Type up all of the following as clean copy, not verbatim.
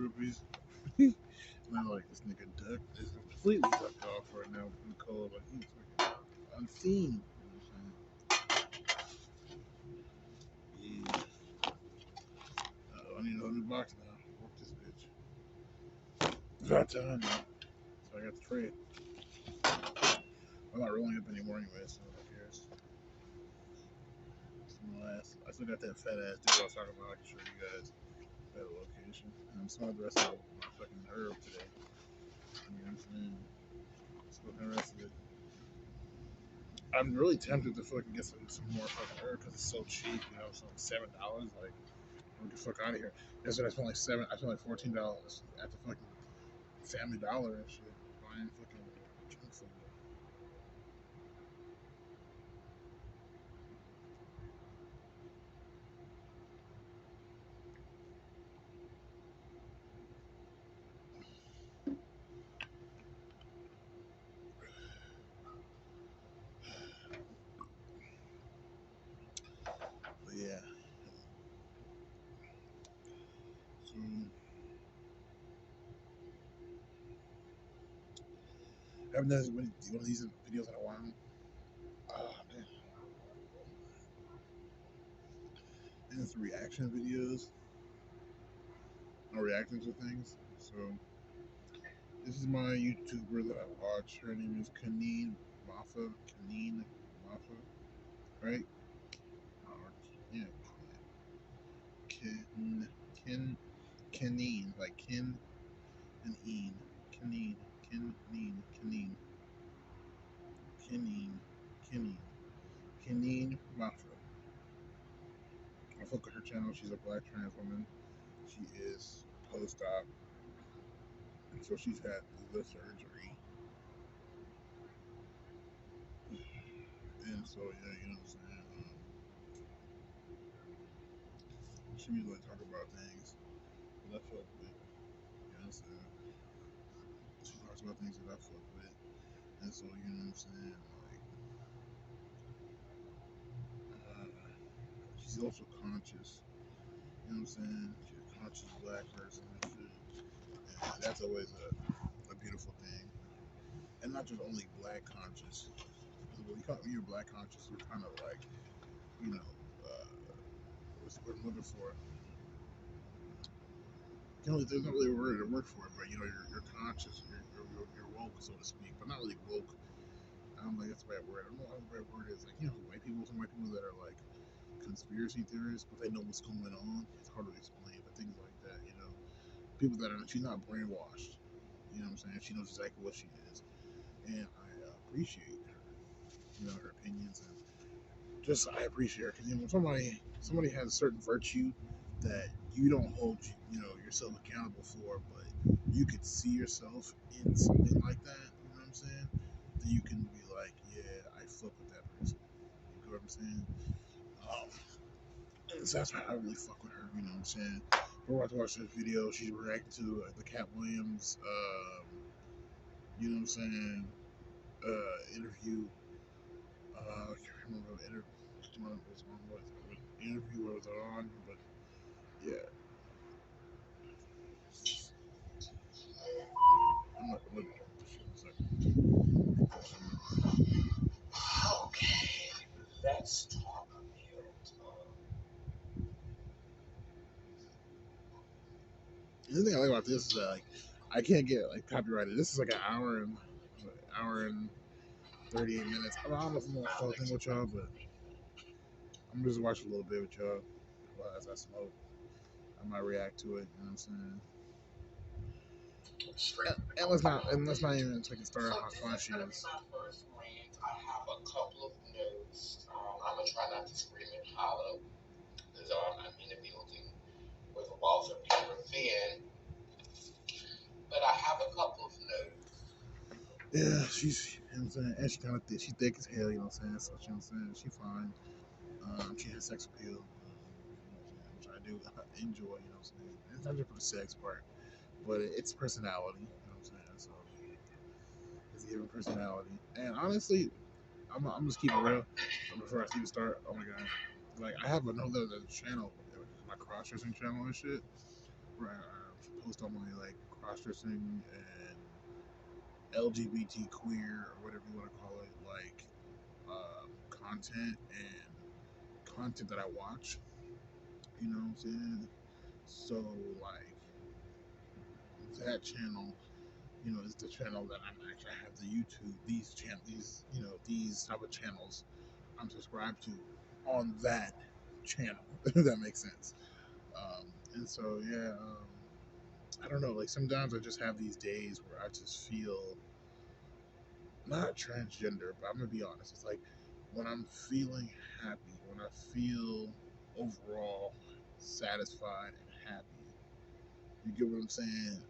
groupies. And I'm like, this nigga duck is completely ducked off right now in the cold. Like, he's fucking unseen. You know what I'm saying? Yeah. I need a new box now. Work this bitch. It's about time now. So I got the trade. I'm not rolling up anymore anyway, so who cares? I still got that fat ass dude I was talking about. I can show you guys that location. And I'm smoking the rest of my fucking herb today. You know what I'm saying? Smoking the rest of it. I'm really tempted to fucking get some more fucking herb because it's so cheap. You know, it's like $7. Like, get the fuck out of here. Yesterday I spent like I spent like $14 at the fucking Family Dollar and shit buying fucking junk food. But yeah. So I haven't done one of these videos in a while. Oh man. And it's reaction videos. I'm reacting to things. So this is my YouTuber that I watch. Her name is Kineen Mafa. Kineen Mafa, right? Yeah. Kin Kin Kineen, like Kin and Een. Kineen. Kineen. Kineen. Kineen. Kineen. Kineen Mafa. I fuck with her channel. She's a black trans woman. She is post-op, and so she's had liver surgery. And so yeah, you know what I'm saying. She be like talk about things that I fuck with. You know what I'm saying? She talks about things that I fuck with, and so you know what I'm saying. Like, she's also conscious. You know what I'm saying? She's a conscious black person and shit, and that's always a beautiful thing. And not just only black conscious. When you're black conscious, you're kind of like, you know, what's the word I'm looking for? You know, there's not really a word to work for it, but you know, you're conscious, you're woke, so to speak, but not really woke. I don't think that's the right word. I don't know what the right word is. Like, you know, some white people that are like conspiracy theorists, but they know what's going on. It's hard to explain, but things like that, you know, people that are she's not brainwashed. You know what I'm saying? She knows exactly what she is, and I appreciate her. You know, her opinions and just I appreciate her because you know somebody has a certain virtue that you don't hold yourself accountable for, but you could see yourself in something like that. You know what I'm saying? Then you can be like, yeah, I fuck with that person. You know what I'm saying? So that's why I really fuck with her. You know what I'm saying? We're about to watch this video. She's reacting to the Katt Williams, you know what I'm saying, interview. I can't remember what interview was on, but yeah. I'm not gonna look at this shit in a second. Okay, let's talk about. The thing I like about this is that like I can't get like copyrighted. This is like an hour and 38 minutes. I don't know if I'm gonna full thing with y'all, but I'm just watching a little bit with y'all as I smoke. I might react to it. You know what I'm saying? And let's not even take a start on how fun she is. I have a couple of notes. I'm gonna try not to scream and hollow because I'm in a building with a walls are paper thin. But I have a couple of notes. Yeah, she's, you know what I'm saying, and she kind of thick. She thick as hell, you know what I'm saying. So you know what I'm saying, she fine. She has sex appeal, which I do enjoy. You know what I'm saying. It's not just for the sex part, but it's personality. You know what I'm saying. So it's giving personality, and honestly, I'm just keeping it real. Before I even start, oh my god, like I have another channel, my cross dressing channel and shit. Where post all my like cross dressing and LGBT queer or whatever you want to call it, like content and content that I watch. You know what I'm saying? So like that channel, is the channel that I'm actually I have the YouTube these type of channels I'm subscribed to on that channel. If that makes sense. And so yeah, I don't know. Like sometimes I just have these days where I just feel not transgender, but I'm gonna be honest. It's like when I'm feeling happy, when I feel overall satisfied and happy. You get what I'm saying?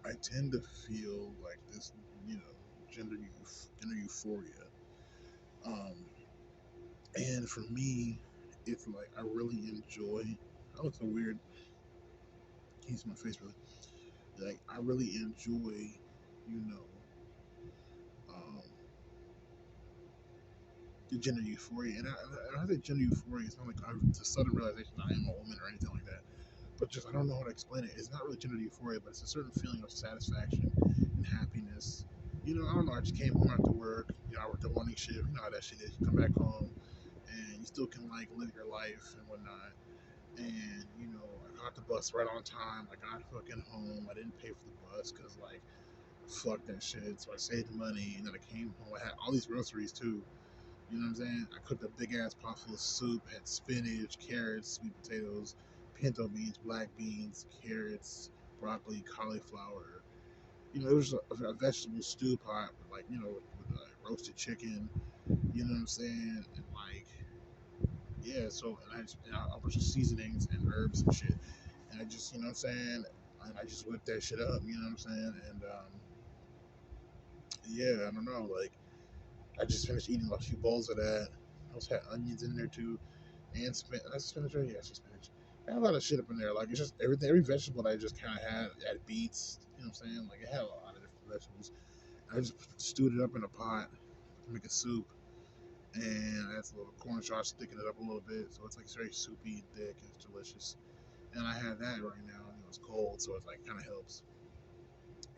I tend to feel like this, you know, gender euphoria. Um, and for me, it's like I really enjoy. I look so weird. Can't see my face really. Like I really enjoy, you know, um, the gender euphoria. And I think gender euphoria. It's not like the sudden realization that I am a woman or anything like that. But just I don't know how to explain it. It's not really gender euphoria, but it's a certain feeling of satisfaction and happiness. I don't know. I just came home after work. I worked a morning shift. You know how that shit is. You come back home and you still can like live your life and whatnot. And I got the bus right on time. I got fucking home. I didn't pay for the bus because like fuck that shit. So I saved money and then I came home. I had all these groceries too. You know what I'm saying? I cooked a big ass pot full of soup, had spinach, carrots, sweet potatoes, pinto beans, black beans, carrots, broccoli, cauliflower. It was a vegetable stew pot, like, with roasted chicken, you know what I'm saying? And like, yeah, so, and I just, a bunch of seasonings and herbs and shit. And I just, you know what I'm saying? And I just whipped that shit up, you know what I'm saying? And, yeah, I don't know, like, I just finished eating a few bowls of that. I also had onions in there too. And spinach. That's spinach, right? Yeah, it's just spinach. I had a lot of shit up in there. Like it's just everything, every vegetable that I just kind of had beets. You know what I'm saying? Like it had a lot of different vegetables. I just stewed it up in a pot to make a soup, and I had a little cornstarch sticking it up a little bit, so it's like it's very soupy and thick and it's delicious. And I have that right now. It's cold, so it's like kind of helps.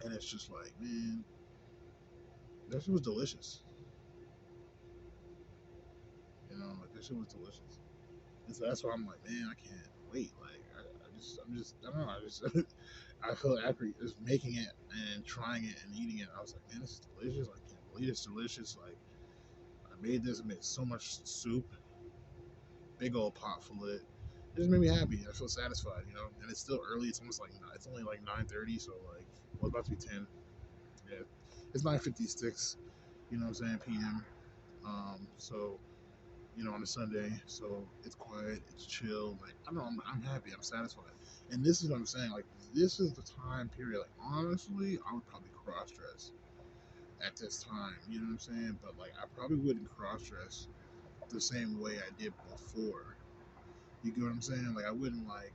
And it's just like, man, that shit was delicious. Like that shit was delicious. And so that's why I'm like, man, I can't wait. Like, I don't know. I feel after just making it and trying it and eating it, I was like, man, this is delicious. I can't believe it's delicious. Like, I made this, I made so much soup, big old pot full of it. It just made me happy. I feel satisfied. And it's still early. It's almost like it's only like 9:30, so like, well, it's about to be 10. Yeah, it's 9:56. You know what I'm saying? PM. So on a Sunday, so it's quiet, it's chill. Like I don't know, I'm happy, I'm satisfied, and this is what I'm saying. Like this is the time period. Like honestly, I would probably cross dress at this time. You know what I'm saying? But like I probably wouldn't cross dress the same way I did before. You get what I'm saying? Like I wouldn't like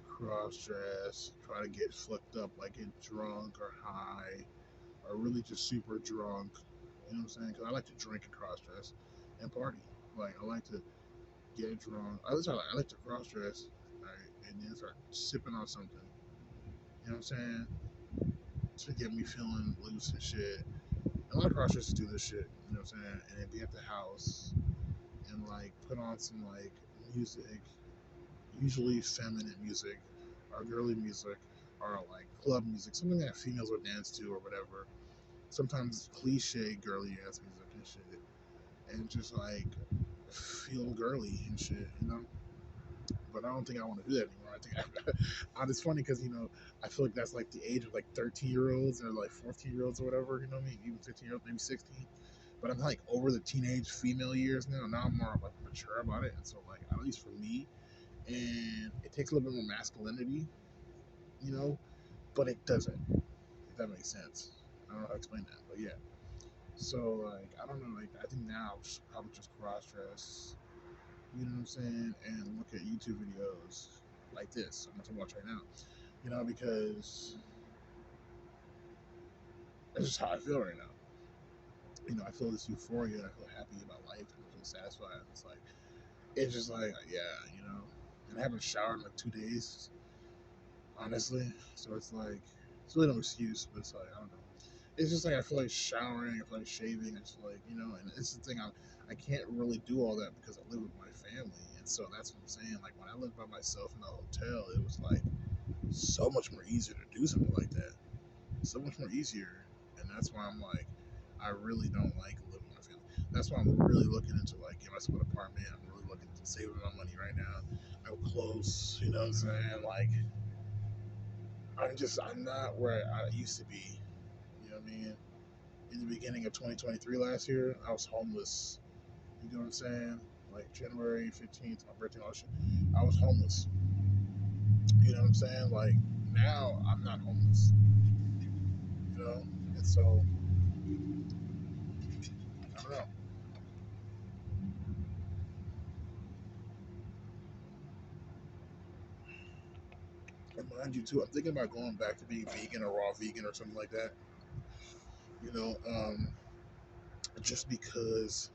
cross dress, try to get flipped up, like get drunk or high, or really just super drunk. You know what I'm saying? Because I like to drink and cross dress and party. Like I like to get drunk. I like to cross dress, right, and then start sipping on something. You know what I'm saying? To get me feeling loose and shit. And a lot of cross dressers do this shit. You know what I'm saying? And then be at the house and like put on some like music, usually feminine music, or girly music, or like club music, something that females would dance to or whatever. Sometimes cliche girly ass music and shit, and just like feel girly and shit. But I don't think I want to do that anymore. I think it's funny because I feel like that's like the age of like 13-year-olds or like 14-year-olds or whatever. You know what I mean? Even 15-year-olds, maybe 16. But I'm like over the teenage female years now. Now I'm more like mature about it, and so like at least for me, and it takes a little bit more masculinity, you know, but it doesn't. If that makes sense. I don't know how to explain that, but yeah. So like I don't know. Like I think now I should probably just cross dress. You know what I'm saying? And look at YouTube videos like this I'm going to watch right now. Because that's just how I feel right now. I feel this euphoria. I feel happy about life and I feel satisfied. It's just like, yeah. And I haven't showered in like 2 days. honestly. So it's really no excuse, but it's like, I don't know. It's just like I feel like showering, I feel like shaving, it's like, and it's the thing, I can't really do all that because I live with my family. And so that's what I'm saying. Like when I lived by myself in the hotel, it was like so much more easier to do something like that. So much more easier. And that's why I'm like, I really don't like living with my family. That's why I'm really looking into like getting myself an apartment. I'm really looking to saving my money right now. I'm close, you know what I'm saying? Like I'm not where I used to be. You know what I mean? In the beginning of 2023 last year, I was homeless. You know what I'm saying? Like January 15th, my birthday, all shit. I was homeless. You know what I'm saying? Like now, I'm not homeless. You know, and so I don't know. And mind you, too, I'm thinking about going back to being vegan or raw vegan or something like that. You know, just because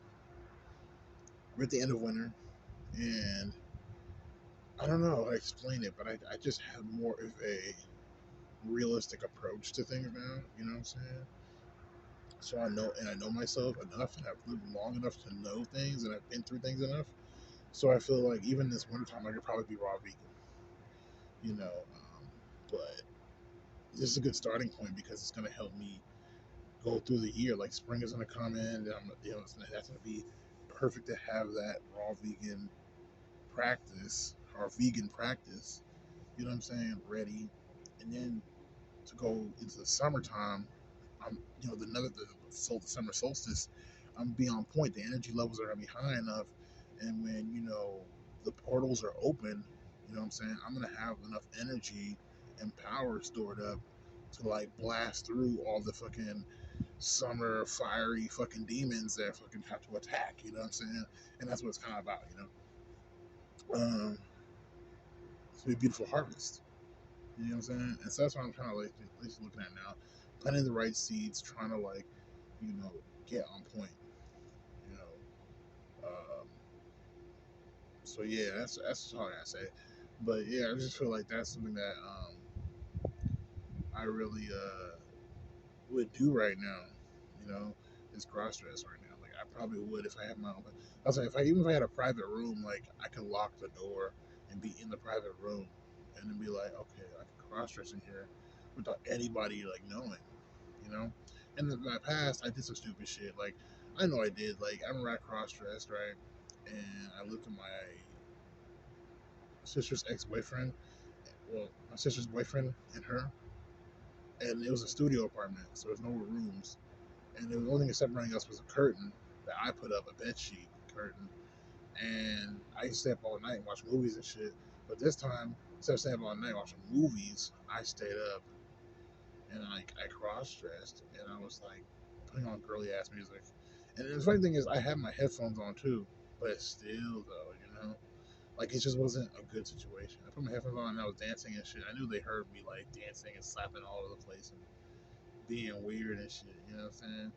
we're at the end of winter, and I don't know how to explain it, but I just have more of a realistic approach to things now. You know what I'm saying? So I know myself enough, and I've lived long enough to know things, and I've been through things enough. So I feel like even this wintertime, I could probably be raw vegan, you know. But this is a good starting point because it's going to help me go through the year. Like spring is going to come in, and that's going to be perfect to have that raw vegan practice or vegan practice. You know what I'm saying? Ready, and then to go into the summertime, the summer solstice, I'm be on point. The energy levels are gonna be high enough, and when the portals are open, you know what I'm saying. I'm gonna have enough energy and power stored up to like blast through all the fucking summer fiery fucking demons that fucking have to attack. You know what I'm saying? And that's what it's kind of about. It's gonna be a beautiful harvest. You know what I'm saying? And so that's what I'm kind of like at least looking at now, planting the right seeds, trying to like you know get on point. You know, so yeah, that's all I gotta say. But yeah, I just feel like that's something that I really would do right now. You know, is cross dress right now. Like I probably would if I had my own. I was like, even if I had a private room, like I could lock the door and be in the private room, and then be like, okay, I can cross dress in here without anybody like knowing. You know, in my past, I did some stupid shit. Like I know I did. Like I remember I cross dressed right, and I lived with my sister's ex boyfriend. Well, my sister's boyfriend and her, and it was a studio apartment, so there's no rooms, and the only thing separating us was a curtain that I put up, a bed sheet curtain, and I used to stay up all night and watch movies and shit. But this time, instead of staying up all night watching movies, I stayed up and I cross dressed and I was like putting on girly ass music. And the funny thing is, I had my headphones on too, but still though, like it just wasn't a good situation. I put my headphones on and I was dancing and shit. I knew they heard me like dancing and slapping all over the place and being weird and shit. You know what I'm saying?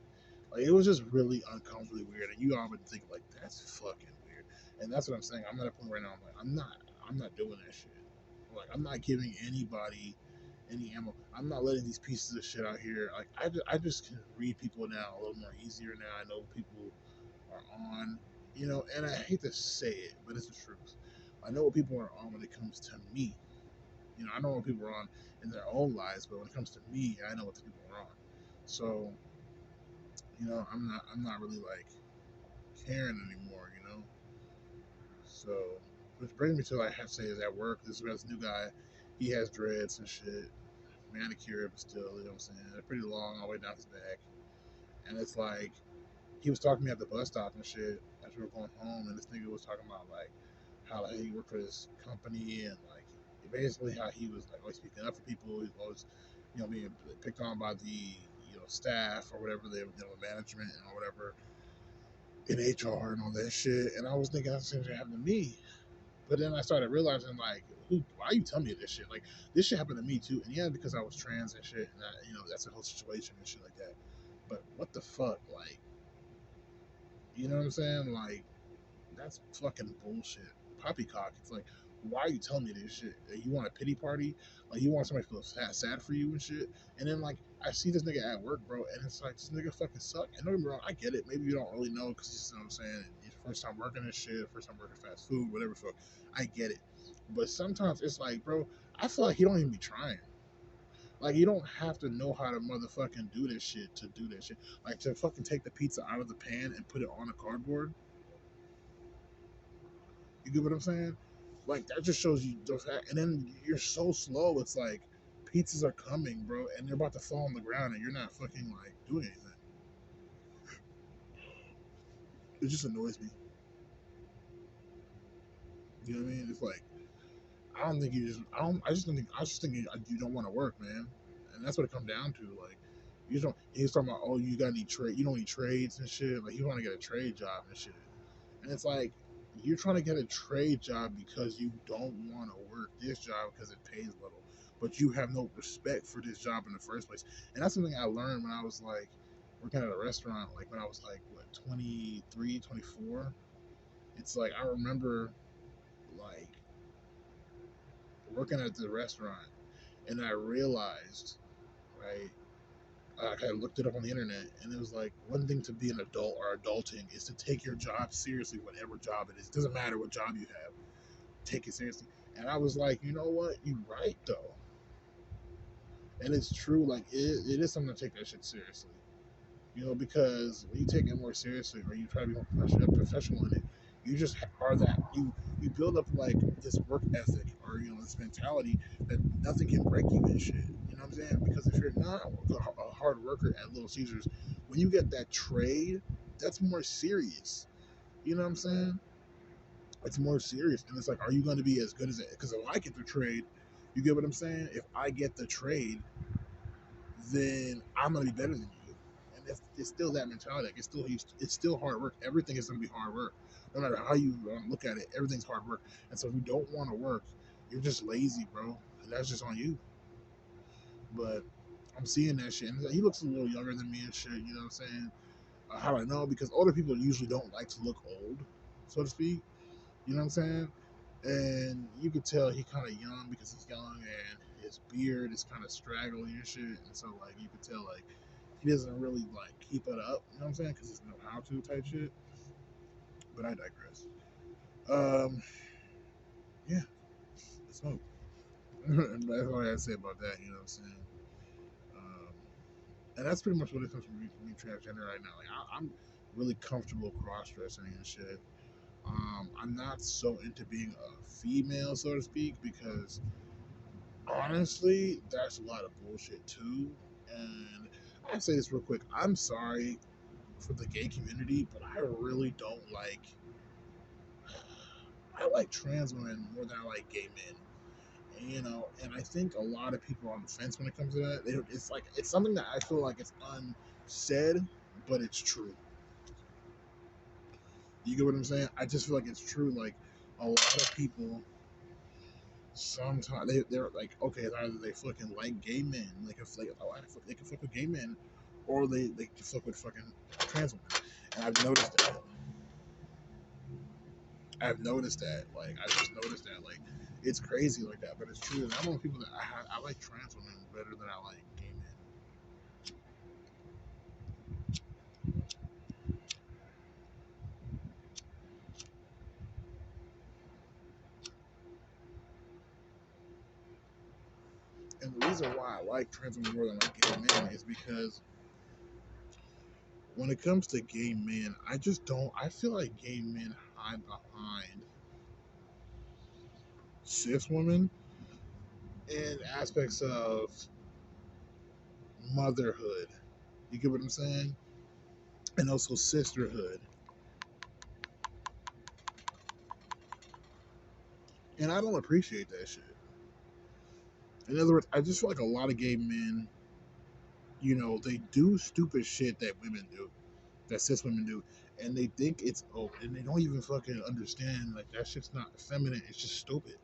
Like it was just really uncomfortably weird, and you all would think like that's fucking weird. And that's what I'm saying. I'm at a point right now. I'm like, I'm not doing that shit. Like I'm not giving anybody any ammo. I'm not letting these pieces of shit out here. Like I just can read people now a little more easier now. I know people are on, and I hate to say it, but it's the truth. I know what people are on when it comes to me. I know what people are on in their own lives, but when it comes to me, I know what the people are on. So, I'm not really like caring anymore. So, which brings me to like I have to say is at work. This new guy, he has dreads and shit, manicured, but still, you know what I'm saying? They're pretty long all the way down his back, and it's like he was talking to me at the bus stop and shit as we were going home, and this nigga was talking about like how like, he worked for this company and like basically how he was like always speaking up for people. He was always being picked on by the staff or whatever they management and or whatever in HR and all that shit. And I was thinking that's the same thing happened to me. But then I started realizing like, why you tell me this shit? Like this shit happened to me too. And yeah, because I was trans and shit, and that's a whole situation and shit like that. But what the fuck, like, you know what I'm saying? Like that's fucking bullshit. Poppycock. It's like, Why are you telling me this shit? Like, you want a pity party? Like, you want somebody to feel sad for you and shit? And then, like, I see this nigga at work, bro, and it's like, this nigga fucking suck. And don't get me wrong, I get it. Maybe you don't really know because, you know what I'm saying? It's your first time working this shit, first time working fast food, whatever. So I get it. But sometimes it's like, bro, I feel like he don't even be trying. Like, you don't have to know how to motherfucking do this shit to do this shit. Like, to fucking take the pizza out of the pan and put it on a cardboard. You get what I'm saying? Like, that just shows you the fact. And then you're so slow. It's like pizzas are coming, bro, and they're about to fall on the ground, and you're not fucking like doing anything. It just annoys me. You know what I mean? It's like I don't think you just. I don't. I just don't think. I just think you don't want to work, man. And that's what it comes down to. Like, you just don't. He's talking about, oh, you got any trade? You don't need trades and shit. Like, you want to get a trade job and shit. And it's like, you're trying to get a trade job because you don't want to work this job because it pays little, but you have no respect for this job in the first place. And that's something I learned when I was like working at a restaurant, like when I was like, what, 23, 24. It's like, I remember like working at the restaurant and I realized, right, I looked it up on the internet, and it was like, one thing to be an adult or adulting is to take your job seriously, whatever job it is. It doesn't matter what job you have, take it seriously. And I was like, you know what? You're right though, and it's true. Like, it is something to take that shit seriously. You know, because when you take it more seriously, or you try to be more professional in it, you just are that. You build up like this work ethic, or this mentality that nothing can break you and shit. You know what I'm saying? Because if you're not a hard worker at Little Caesars, when you get that trade, that's more serious. You know what I'm saying? It's more serious, and it's like, are you going to be as good as it? Because if I get the trade, you get what I'm saying? If I get the trade, then I'm gonna be better than you. And it's still that mentality. Like, it's still hard work. Everything is gonna be hard work, no matter how you look at it. Everything's hard work. And so if you don't want to work, you're just lazy, bro. And that's just on you. But I'm seeing that shit. And he looks a little younger than me and shit. You know what I'm saying? How do I know? Because older people usually don't like to look old, so to speak. You know what I'm saying? And you could tell he kind of young because he's young and his beard is kind of straggly and shit. And so like you could tell like he doesn't really like keep it up. You know what I'm saying? Because he's no how to type shit. But I digress. Um, yeah, smoke. That's all I had to say about that. You know what I'm saying? Um, and that's pretty much what it comes from being transgender right now. Like I'm really comfortable cross dressing and shit. I'm not so into being a female, so to speak, because honestly, that's a lot of bullshit too. And I say this real quick. I'm sorry for the gay community, but I really don't like. I like trans women more than I like gay men. And, and I think a lot of people are on the fence when it comes to that. It's like it's something that I feel like it's unsaid, but it's true. You get what I'm saying? I just feel like it's true. Like a lot of people sometimes they're like, okay, either they fucking like gay men, they can fuck with gay men, or they can fuck with fucking trans women. And I've noticed that. Like, I just noticed that. Like, it's crazy like that, but it's true. And I'm one of the people that I like trans women better than I like gay men. And the reason why I like trans women more than I like gay men is because when it comes to gay men, I just don't. I feel like gay men hide behind cis women in aspects of motherhood. You get what I'm saying? And also sisterhood. And I don't appreciate that shit. In other words, I just feel like a lot of gay men, they do stupid shit that women do, that cis women do, and they think it's and they don't even fucking understand like that shit's not feminine. It's just stupid,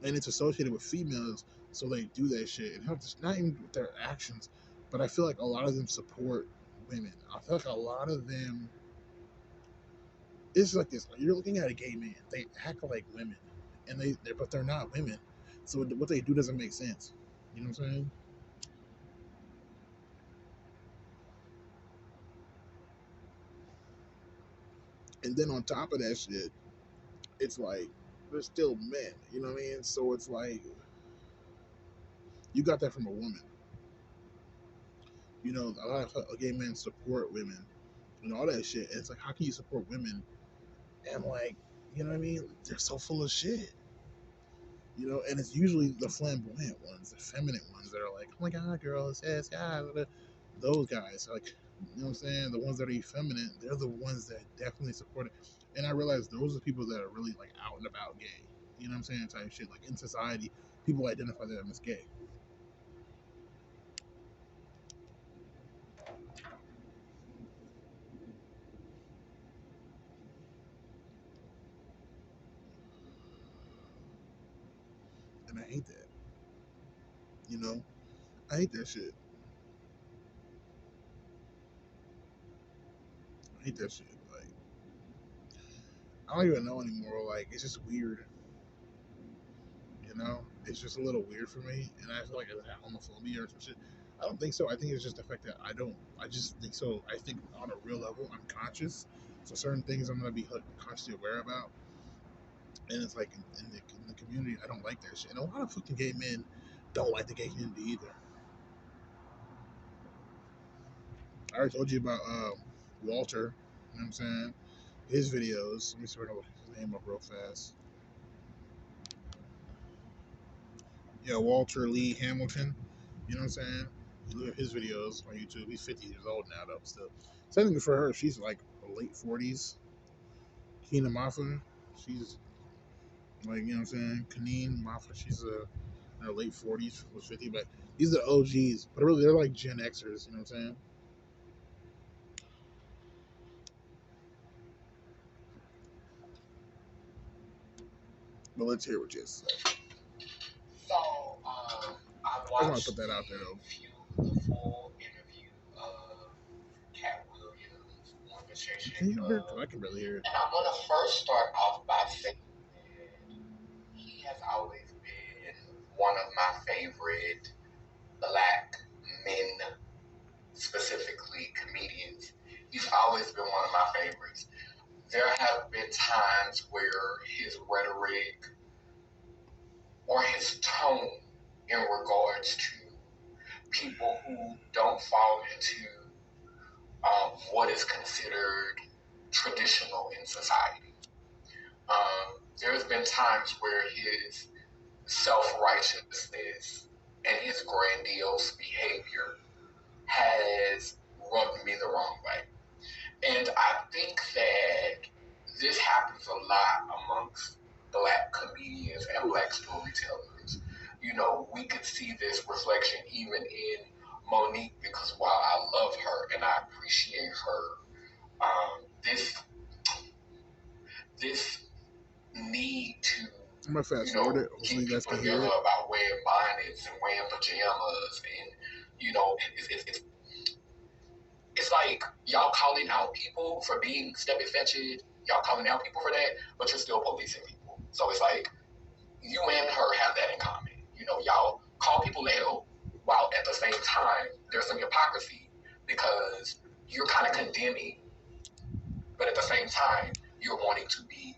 and it's associated with females, so they do that shit. And helps not even with their actions, but I feel like a lot of them support women. I feel like a lot of them. It's like this. You're looking at a gay man. They act like women, and but they're not women. So what they do doesn't make sense. You know what I'm saying? And then on top of that shit, it's like they're still men. You know what I mean? So it's like you got that from a woman. You know, a lot of gay men support women and all that shit. And it's like, how can you support women and like, you know what I mean? They're so full of shit. You know, and it's usually the flamboyant ones, the feminine ones that are like, oh my god, girl, it's yes, yeah, those guys, like, you know what I'm saying? The ones that are effeminate, they're the ones that definitely support it. And I realize those are people that are really like out and about gay. You know what I'm saying? Type shit. Like in society, people identify them as gay. And I hate that. You know? I hate that shit. I hate that shit. Like, I don't even know anymore. Like, it's just weird. You know, it's just a little weird for me, and I feel like it's homophobia or some shit. I don't think so. I think it's just the fact that I don't. I just think so. I think on a real level, I'm conscious. So certain things I'm gonna be consciously aware about, and it's like in the community, I don't like that shit. And a lot of fucking gay men don't like the gay community either. I already told you about Walter. You know what I'm saying? His videos. Let me see if I can look his name up real fast. Yeah, Walter Lee Hamilton. You know what I'm saying? You look at his videos on YouTube. He's 50 years old now, though. Still, same thing for her. She's like late 40s. Keenan Mafa. She's like, you know what I'm saying? Kineen Mafa. She's in her late 40s, was 50. But these are OGs. But really, they're like Gen Xers. You know what I'm saying? But let's hear what you say. So, I want to put that out there, though. The full interview of Katt Williams on the station. Can you hear? I can barely hear it. And I'm gonna first start off by saying that he has always been one of my favorite black men, specifically comedians. He's always been one of my favorites. There have been times where his rhetoric or his tone in regards to people who don't fall into what is considered traditional in society. There's been times where his self-righteousness and his grandiose behavior has rubbed me the wrong way. And I think that this happens a lot amongst black comedians and black storytellers. You know, we could see this reflection even in Monique, because while I love her and I appreciate her, this need to, I'm gonna fast forward it. Hopefully, you guys can hear it. About wearing bonnets and wearing pajamas, and you know, it's like y'all calling out people for being stepping fetched. Y'all calling out people for that, but you're still policing people. So it's like you and her have that in common. You know, y'all call people out while at the same time there's some hypocrisy because you're kind of condemning, but at the same time you're wanting to be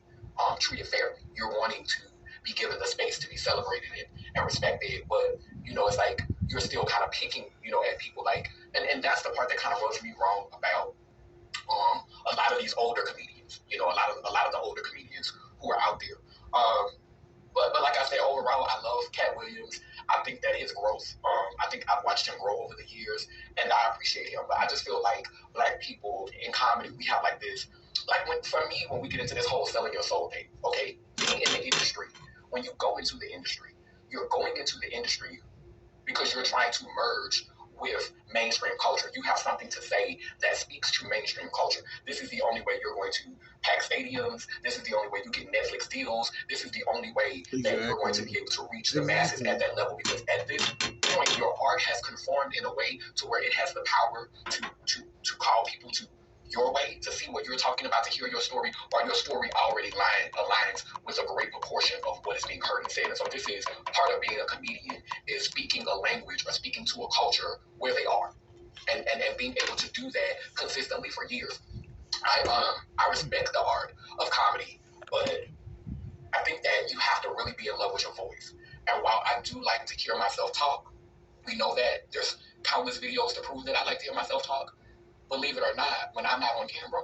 treated fairly. You're wanting to be given the space to be celebrated and respected, but you know, it's like you're still kind of picking, you know, at people like, and that's the part that kind of rubs me wrong about a lot of these older comedians. You know, a lot of the older comedians who are out there. But like I said, overall, I love Katt Williams. I think that his growth, I think I've watched him grow over the years, and I appreciate him. But I just feel like black people in comedy, we have like this, like for me, when we get into this whole selling your soul thing, okay, being in the industry, when you go into the industry, you're going into the industry because you're trying to merge with mainstream culture. You have something to say that speaks to mainstream culture. This is the only way you're going to pack stadiums. This is the only way you get Netflix deals. This is the only way that you're going to be able to reach the masses at that level. Because at this point, your art has conformed in a way to where it has the power to call people to your way to see what you're talking about, to hear your story, or your story already aligns with a great proportion of what is being heard and said. And so this is part of being a comedian, is speaking a language or speaking to a culture where they are. And being able to do that consistently for years. I respect the art of comedy, but I think that you have to really be in love with your voice. And while I do like to hear myself talk, we know that there's countless videos to prove that I like to hear myself talk. Believe it or not, when I'm not on camera,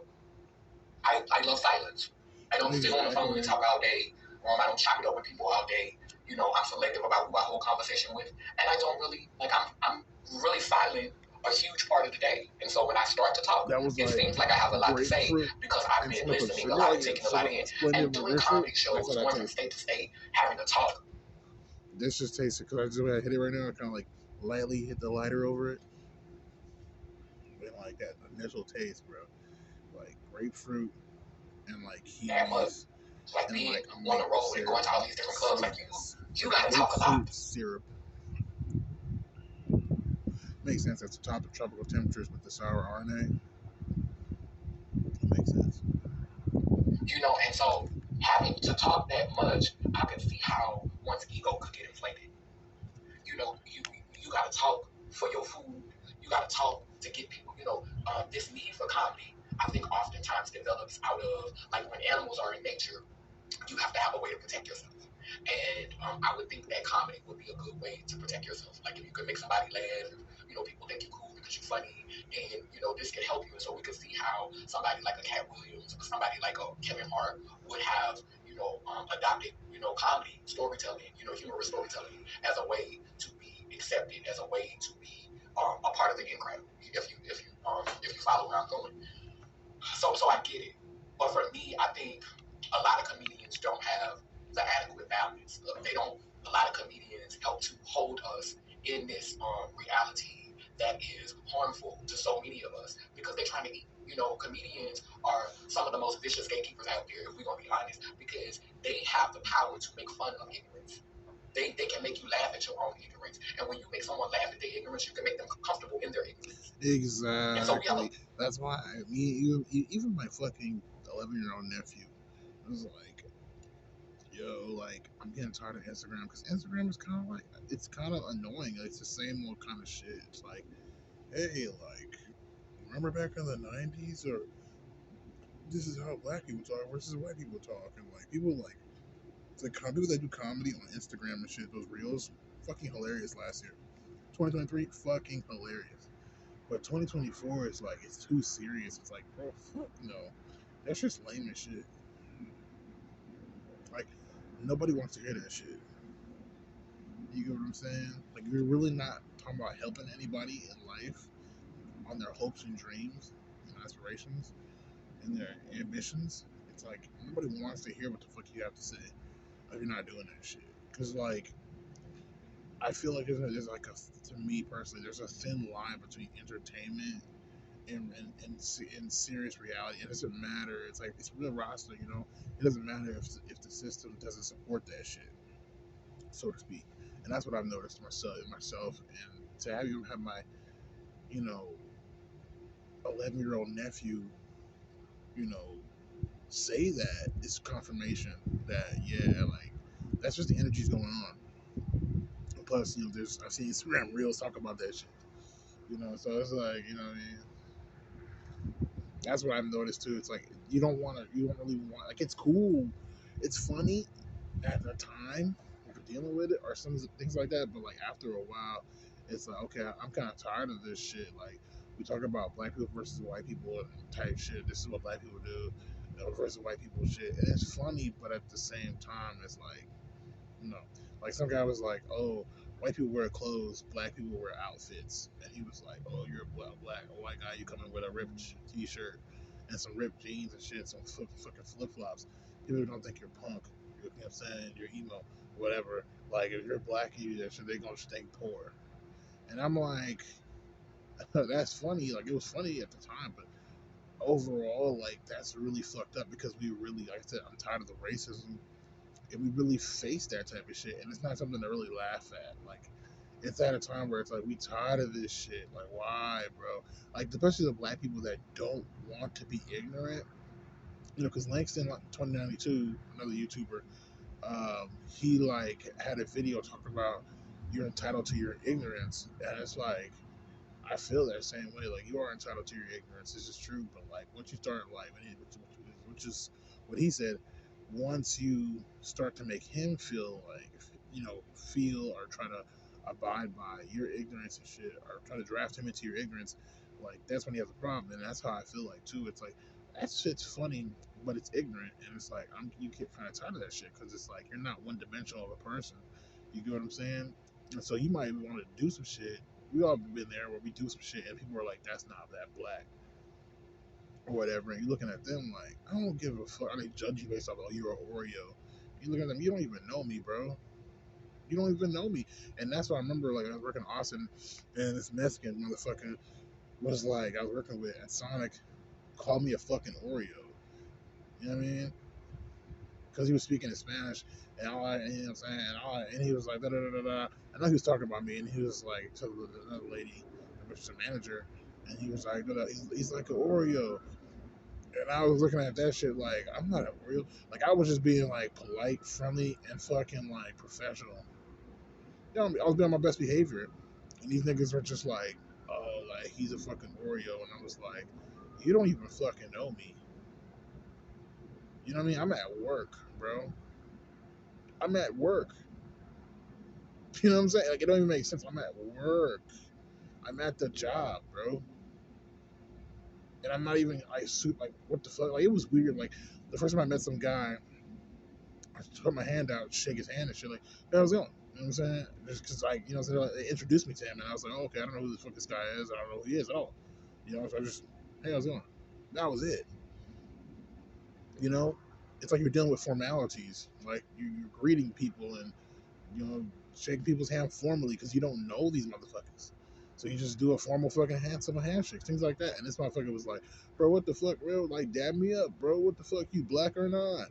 I love silence. I don't sit on the phone and talk all day. I don't chop it up with people all day. I'm selective about who I hold conversation with, and I don't really I'm really silent a huge part of the day. And so when I start to talk, it seems like I have a lot to say because I've been listening a lot and taking a lot in. And doing comedy shows, going from state to state, having to talk. This just tastes it because I just hit it right now. I kind of like lightly hit the lighter over it. And like that initial taste, bro. Like grapefruit and like keys. Like and being like on the road and going to all these different clubs, like you gotta talk a lot. Syrup. Makes sense. At the top of tropical temperatures with the sour RNA. It makes sense. And so having to talk that much, I can see how one's ego could get inflated. You gotta talk for your food. You gotta talk to get people. This need for comedy, I think, oftentimes develops out of like when animals are in nature. You have to have a way to protect yourself. And I would think that comedy would be a good way to protect yourself. Like if you could make somebody laugh, people think you're cool because you're funny, and this can help you. And so we could see how somebody like a Katt Williams or somebody like a Kevin Hart would have, adopted, comedy storytelling, humorous storytelling as a way to be accepted, as a way to be a part of the in crowd. If you follow where I'm going, so I get it. But for me, I think a lot of comedians don't have the adequate balance. They don't. A lot of comedians help to hold us in this reality that is harmful to so many of us because they're trying to eat. Comedians are some of the most vicious gatekeepers out there, if we're gonna be honest, because they have the power to make fun of ignorance. They can make you laugh at your own ignorance. And when you make someone laugh at their ignorance, you can make them comfortable in their ignorance. Exactly. So that's why even my fucking 11-year-old nephew was like, yo, like, I'm getting tired of Instagram because Instagram is kind of like, it's kind of annoying. Like, it's the same old kind of shit. It's like, hey, like, remember back in the 90s? Or this is how black people talk versus white people talk. And, like, people, like, it's like people that do comedy on Instagram and shit, those reels, fucking hilarious last year. 2023, fucking hilarious. But 2024 is like, it's too serious. It's like, bro, fuck no. That's just lame as shit. Like, nobody wants to hear that shit. You get what I'm saying? Like, you're really not talking about helping anybody in life on their hopes and dreams and aspirations and their ambitions. It's like, nobody wants to hear what the fuck you have to say if you're not doing that shit. Because, like, I feel like there's like to me personally, there's a thin line between entertainment and serious reality. It doesn't matter. It's like, it's real roster, It doesn't matter if the system doesn't support that shit, so to speak. And that's what I've noticed myself. And to have my, 11-year-old nephew, say that is confirmation that, yeah, like, that's just the energy's going on. And plus, I've seen Instagram reels talk about that shit. So it's like, what I mean? That's what I've noticed too. It's like you don't really want, like, it's cool, it's funny at the time if you're dealing with it or some things like that, but like after a while, it's like, okay, I'm kind of tired of this shit. Like, we talk about black people versus white people and type shit. This is what black people do versus white people shit, and it's funny, but at the same time, it's like, like some guy was like, oh, white people wear clothes, black people wear outfits. And he was like, oh, you're a white guy, you come in with a ripped t-shirt and some ripped jeans and shit, some fucking flip-flops. People don't think you're punk. You know what I'm saying? You're emo, whatever. Like, if you're black and you do that shit, they gonna think poor. And I'm like, that's funny. Like, it was funny at the time, but overall, like, that's really fucked up because we really, like I said, I'm tired of the racism. And we really face that type of shit, and it's not something to really laugh at. Like, It's at a time where it's like we tired of this shit. Like, why, bro? Like, especially the black people that don't want to be ignorant. You know, because Langston, like 2092, another YouTuber, he like had a video talking about you're entitled to your ignorance, and it's like I feel that same way. Like you are entitled to your ignorance. This is true, but like once you start like, which is what he said, once you start to make him feel like, feel or try to abide by your ignorance and shit, or try to draft him into your ignorance, like that's when he has a problem. And that's how I feel like too. It's like that shit's funny, but it's ignorant, and it's like you get kind of tired of that shit because it's like you're not one dimensional of a person. You get what I'm saying? And so you might want to do some shit. We all been there where we do some shit and people are like, "That's not that black," or whatever. And you're looking at them like, "I don't give a fuck." They judge you based off, "Oh, you're an Oreo." You look at them, you don't even know me, bro. You don't even know me. And that's why I remember, like, I was working in Austin, and this Mexican motherfucker was like, I was working with at Sonic, called me a fucking Oreo. You know what I mean? Because he was speaking in Spanish, and all I, you know what I'm saying, and he was like, da da da da da. I know he was talking about me, and he was like to another lady, which is a manager, and he was like, he's like an Oreo, and I was looking at that shit like, I'm not an Oreo. Like I was just being like polite, friendly, and fucking like professional. You know, I was being on my best behavior, and these niggas were just like, oh, like he's a fucking Oreo, and I was like, you don't even fucking know me. You know what I mean? I'm at work, bro. I'm at work. You know what I'm saying? Like it don't even make sense. I'm at work. I'm at the job, bro. And I'm not even like like what the fuck? Like it was weird. Like the first time I met some guy, I put my hand out, shake his hand and shit. Like, hey, how's it going? You know what I'm saying? Just because like so like, they introduced me to him, and I was like, oh, okay, I don't know who the fuck this guy is. I don't know who he is at all. You know, so I just, hey, how's it going? That was it. You know, it's like you're dealing with formalities. Like you're greeting people and shake people's hand formally because you don't know these motherfuckers. So you just do a formal fucking handshake, things like that. And this motherfucker was like, bro, what the fuck, bro? Like, dab me up, bro. What the fuck, you black or not?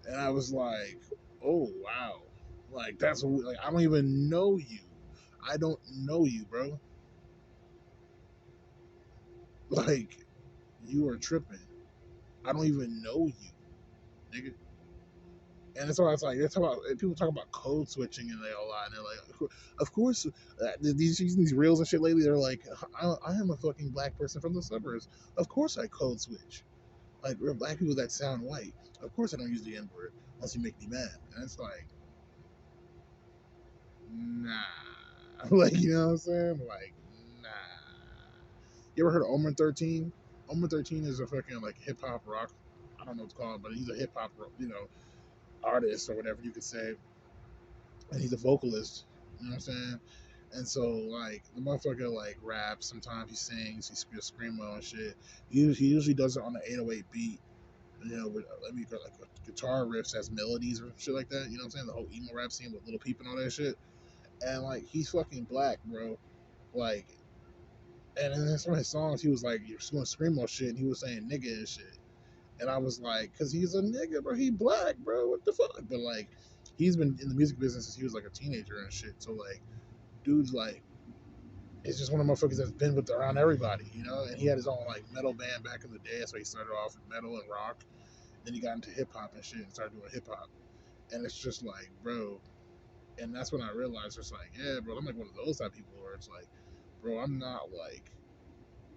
And I was like, oh, wow. Like, that's what, like, I don't even know you. I don't know you, bro. Like, you are tripping. I don't even know you, nigga. And that's why it's like people talk about code switching and they a lot, and they're like, of course, these reels and shit lately. They're like, I am a fucking black person from the suburbs. Of course, I code switch. Like we're black people that sound white. Of course, I don't use the N word unless you make me mad. And it's like, nah, like you know what I'm saying? Like, nah. You ever heard of Omer 13? Omer 13 is a fucking like hip hop rock. I don't know what to call it, but he's a hip hop, artist or whatever you could say, and he's a vocalist. You know what I'm saying? And so like the motherfucker like raps. Sometimes he sings. He spits screamo and shit. He usually does it on an 808 beat. With like guitar riffs as melodies or shit like that. You know what I'm saying? The whole emo rap scene with Little Peep and all that shit. And like he's fucking black, bro. Like, and in some of his songs, he was like you're doing screamo shit, and he was saying nigga and shit. And I was like, cause he's a nigga, bro. He black, bro. What the fuck? But like, he's been in the music business since he was like a teenager and shit. So like, dude's like, it's just one of the motherfuckers that's been with around everybody, you know. And he had his own like metal band back in the day, so he started off with metal and rock. Then he got into hip hop and shit and started doing hip hop. And it's just like, bro. And that's when I realized it's like, yeah, bro, I'm like one of those type of people where it's like, bro, I'm not like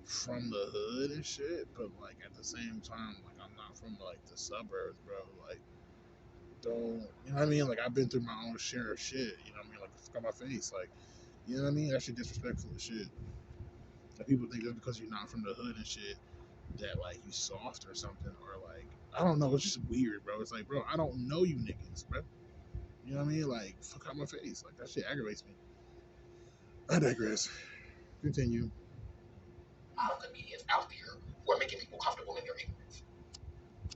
from the hood and shit, but like at the same time, like I'm not from like the suburbs, bro. Like, don't you know what I mean? Like I've been through my own share of shit. You know what I mean? Like fuck on my face, like you know what I mean? That shit disrespectful as shit. Like people think just because you're not from the hood and shit that like you soft or something or like I don't know. It's just weird, bro. It's like, bro, I don't know you niggas, bro. You know what I mean? Like fuck out my face. Like that shit aggravates me. I digress. Continue. Comedians out there who are making people comfortable in their ignorance.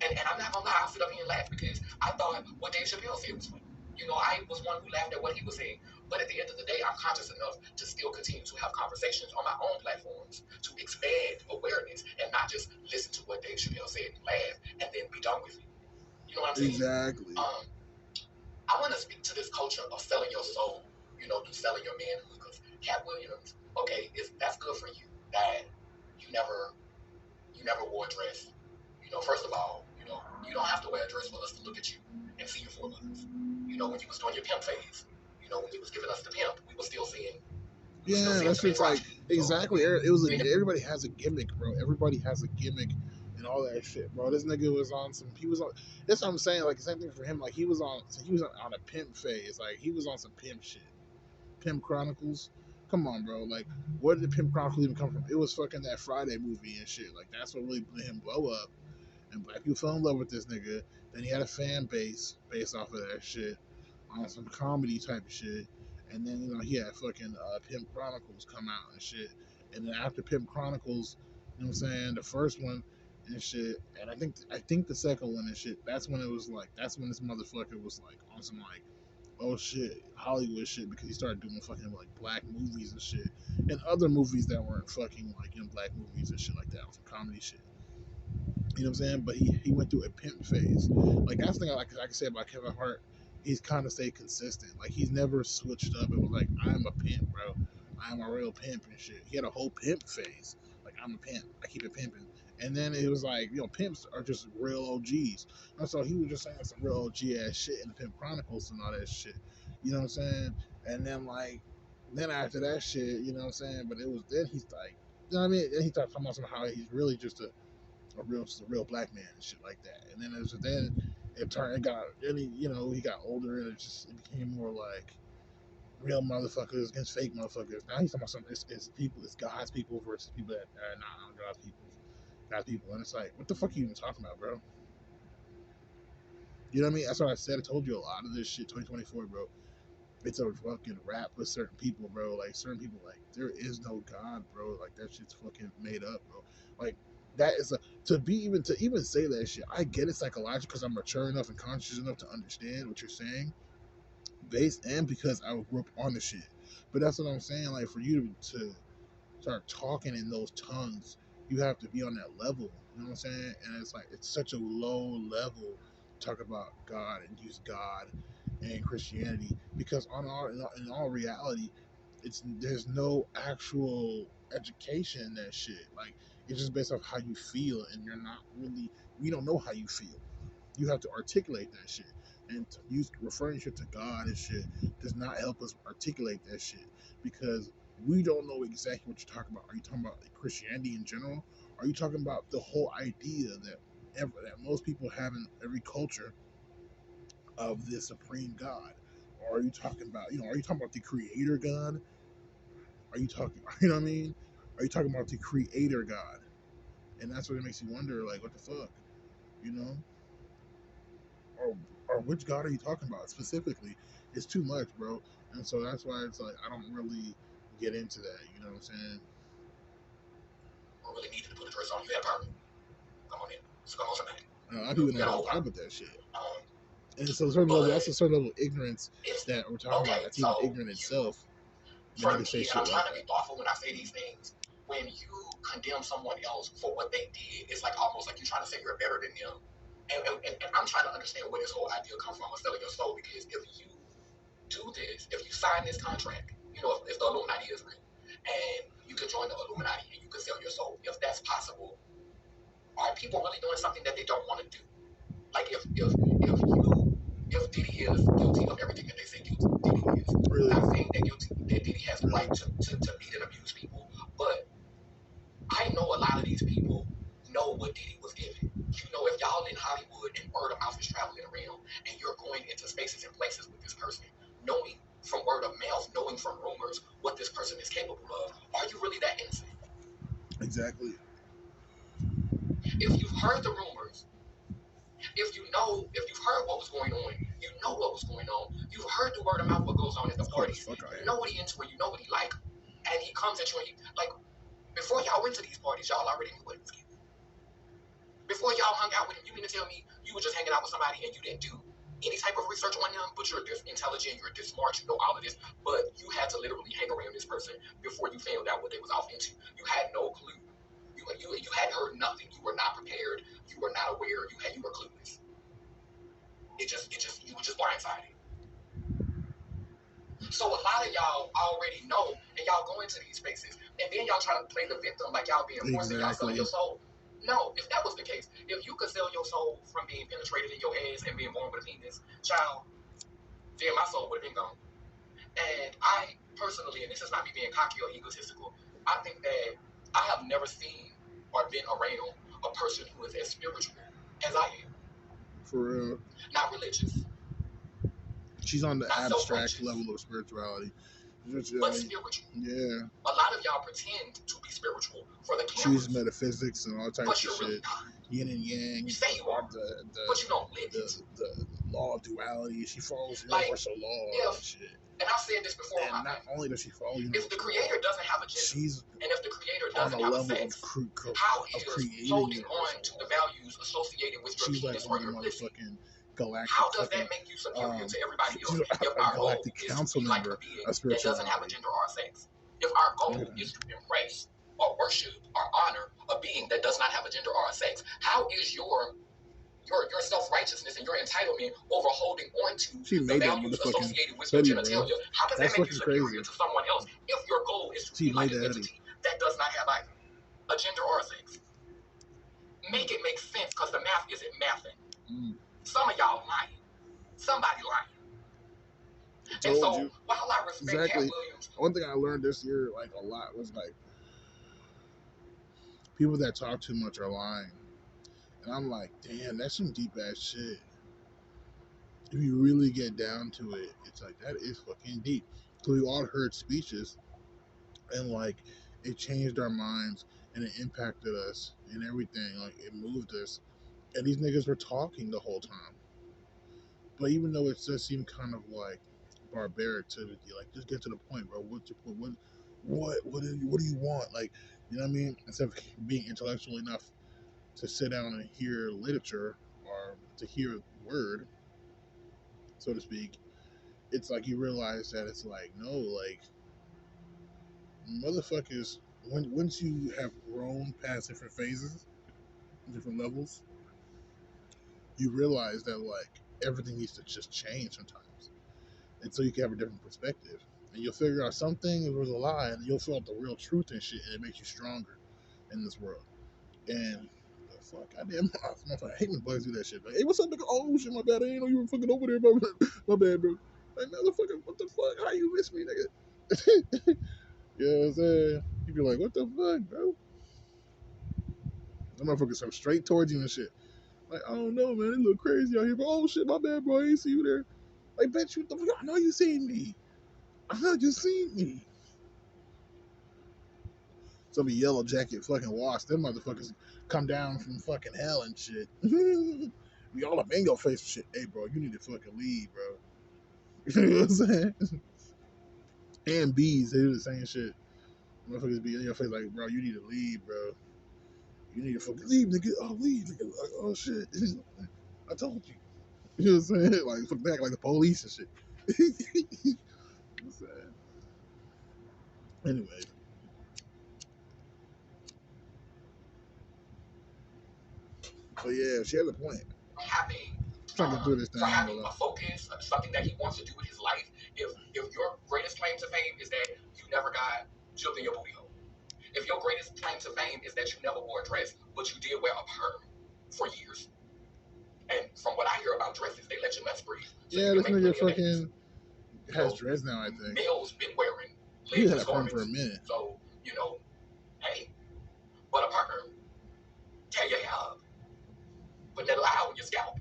And I'm not gonna lie, I'll sit up here and laugh because I thought what Dave Chappelle said was funny. I was one who laughed at what he was saying. But at the end of the day, I'm conscious enough to still continue to have conversations on my own platforms to expand awareness and not just listen to what Dave Chappelle said and laugh and then be done with it. You know what I'm saying? Exactly. I want to speak to this culture of selling your soul. do selling your manhood. Because Katt Williams, okay, that's good for you that you never wore a dress. First of all, you don't have to wear a dress for us to look at you and see your foremothers. When you was doing your pimp phase, when you was giving us the pimp, we were still seeing Yeah, that's to be just like crotchety. exactly. It was. Everybody has a gimmick, bro. Everybody has a gimmick and all that shit, bro. This nigga was on some. He was on. That's what I'm saying. Like the same thing for him. Like he was on. He was on a pimp phase. Like he was on some pimp shit. Pimp Chronicles. Come on, bro. Like, where did the Pimp Chronicles even come from? It was fucking that Friday movie and shit. Like, that's what really made him blow up. And black people fell in love with this nigga. Then he had a fan base based off of that shit on some comedy type of shit. And then, he had fucking Pimp Chronicles come out and shit. And then after Pimp Chronicles, you know what I'm saying, the first one and shit, and I think the second one and shit, that's when it was like, that's when this motherfucker was like on some like, oh shit, Hollywood shit, because he started doing fucking like black movies and shit, and other movies that weren't fucking like black movies and shit like that, some comedy shit. You know what I'm saying? But he went through a pimp phase. Like that's the thing I can say about Kevin Hart. He's kind of stayed consistent. Like he's never switched up and was like, I'm a pimp, bro. I'm a real pimp and shit. He had a whole pimp phase. Like I'm a pimp. I keep it pimping. And then it was like, pimps are just real OGs. And so he was just saying some real OG ass shit in the Pimp Chronicles and all that shit. You know what I'm saying? And then like, then after that shit, you know what I'm saying? But it was then he's like, you know what I mean? Then he started talking about somehow he's really just a real black man and shit like that. And then it got and he got older and it became more like real motherfuckers against fake motherfuckers. Now he's talking about something. It's people, it's God's people versus people that are not God's people, and it's like, what the fuck are you even talking about, bro? You know what I mean? That's what I said. I told you a lot of this shit. 2024, bro. It's a fucking rap with certain people, bro. Like certain people, like there is no God, bro. Like that shit's fucking made up, bro. Like that is a to even say that shit. I get it psychologically because I'm mature enough and conscious enough to understand what you're saying, based and because I grew up on the shit. But that's what I'm saying. Like for you to start talking in those tongues, you have to be on that level. You know what I'm saying? And it's like it's such a low level to talk about God and use God and Christianity because in all reality, there's no actual education in that shit. Like it's just based off how you feel, and you're not really. We don't know how you feel. You have to articulate that shit. And use referring shit to God and shit does not help us articulate that shit because we don't know exactly what you're talking about. Are you talking about Christianity in general? Are you talking about the whole idea that most people have in every culture of the supreme God? Or are you talking about are you talking about the creator God? Are you talking you know what I mean? Are you talking about the creator God? And that's what it makes you wonder, like, what the fuck? You know? Or which God are you talking about specifically? It's too much, bro. And so that's why it's like I don't really get into that. You know what I'm saying? I really needed to put the dress on. You had a permit. Come on in. So come on, somebody. A lot of people don't vibe with that shit. And so that's a certain level of ignorance that we're talking about. That's even ignorant itself. For me, and I'm trying to be thoughtful when I say these things. When you condemn someone else for what they did, it's like almost like you're trying to say you're better than them. And I'm trying to understand where this whole idea comes from of selling your soul. Because if you do this, if you sign this contract, if the Illuminati is real, and you can join the Illuminati and you can sell your soul, if that's possible, are people really doing something that they don't want to do? Like if Diddy is guilty of everything that they say Diddy is, really? Not saying that Diddy has the right to beat and abuse people, but I know a lot of these people know what Diddy was given. If y'all in Hollywood and word of mouth is traveling around and you're going into spaces and places with this person, knowing from word of mouth, knowing from rumors what this person is capable of, are you really that innocent? Exactly. If you've heard the rumors, if you've heard what was going on, you know what was going on. You've heard the word of mouth what goes on at the parties. You know what he into and you know what he like. And he comes at you and before y'all went to these parties, y'all already knew what he was getting. Before y'all hung out with him, you mean to tell me you were just hanging out with somebody and you didn't do any type of research on them, but you're this intelligent, you're this smart, you know all of this, but you had to literally hang around this person before you found out what they was off into. You had no clue. You hadn't heard nothing. You were not prepared. You were not aware. You were clueless. You were just blindsided. So a lot of y'all already know, and y'all go into these spaces, and then y'all try to play the victim like y'all being forced and y'all selling your soul. No, if that was the case, if you could sell your soul from being penetrated in your ass and being born with a penis, child, then my soul would have been gone. And I personally, and this is not me being cocky or egotistical, I think that I have never seen or been around a person who is as spiritual as I am. For real. Not religious. She's on the abstract level of spirituality. But spiritual. Yeah. A lot of y'all pretend to be spiritual for the cameras. She's metaphysics and all types of shit. Really not. Yin and yang. You say you are, but you don't live it. The law of duality. She follows universal law and shit. And I've said this before. And not only does she follow universal, if the creator doesn't have a gender, and if the creator doesn't have a sex, how is holding on to the values associated with your penis or your pussy? Galactic. How does that make you superior to everybody else? If our goal is to be like a being that doesn't have a gender or a sex, if our goal is to embrace or worship or honor a being that does not have a gender or a sex, how is your self-righteousness and your entitlement over holding on to the values associated with your genitalia? How does that make you superior to someone else if your goal is to be like an entity that does not have either a gender or a sex? Make it make sense, because the math isn't mathing. Some of y'all lying. Somebody lying. And so, while I respect Katt Williams, one thing I learned this year, like a lot, was like people that talk too much are lying. And I'm like, damn, that's some deep ass shit. If you really get down to it, it's like, that is fucking deep. Because we all heard speeches, and like, it changed our minds, and it impacted us, and everything. Like, it moved us. And these niggas were talking the whole time. But even though it does seem kind of like barbaric to like, just get to the point, bro. What's your point? What do you want? Like, you know what I mean? Instead of being intellectual enough to sit down and hear literature or to hear word, so to speak, it's like you realize that it's like, no, like, motherfuckers, once you have grown past different phases, different levels, you realize that like everything needs to just change sometimes, and so you can have a different perspective, and you'll figure out something was a lie, and you'll feel out the real truth and shit, and it makes you stronger in this world. And fuck, goddamn, I hate when bugs do that shit. Like, hey, what's up, nigga? Oh shit, my bad. I ain't know you were fucking over there, my bad, bro. Like, motherfucker, what the fuck? How you miss me, nigga? You know what I'm saying? You be like, what the fuck, bro? That motherfucker come straight towards you and shit. Like, I don't know, man. It look crazy out here, but oh shit, my bad, bro. I ain't see you there. Like, bet you, I know you seen me. I know you seen me. Some yellow jacket fucking washed. Them motherfuckers come down from fucking hell and shit. We all up in your face and shit. Hey, bro, you need to fucking leave, bro. You know what I'm saying? And bees, they do the same shit. Motherfuckers be in your face like, bro, you need to leave, bro. You need to fucking leave, nigga. Oh, leave, nigga. Like, oh, shit. I told you. You know what I'm saying? Like, fuck back like the police and shit. Anyway. But yeah, she has a point. Trying to do this thing. For having a focus, something that he wants to do with his life. If your greatest claim to fame is that you never got jumped in your booty hole. If your greatest claim to fame is that you never wore a dress, but you did wear a perm for years. And from what I hear about dresses, they let you nuts breathe. So yeah, this nigga fucking has dreads now, I think. Male's been wearing he had a perm for a minute. So, hey, but a perm, tear your hair up. Put that lie on your scalp.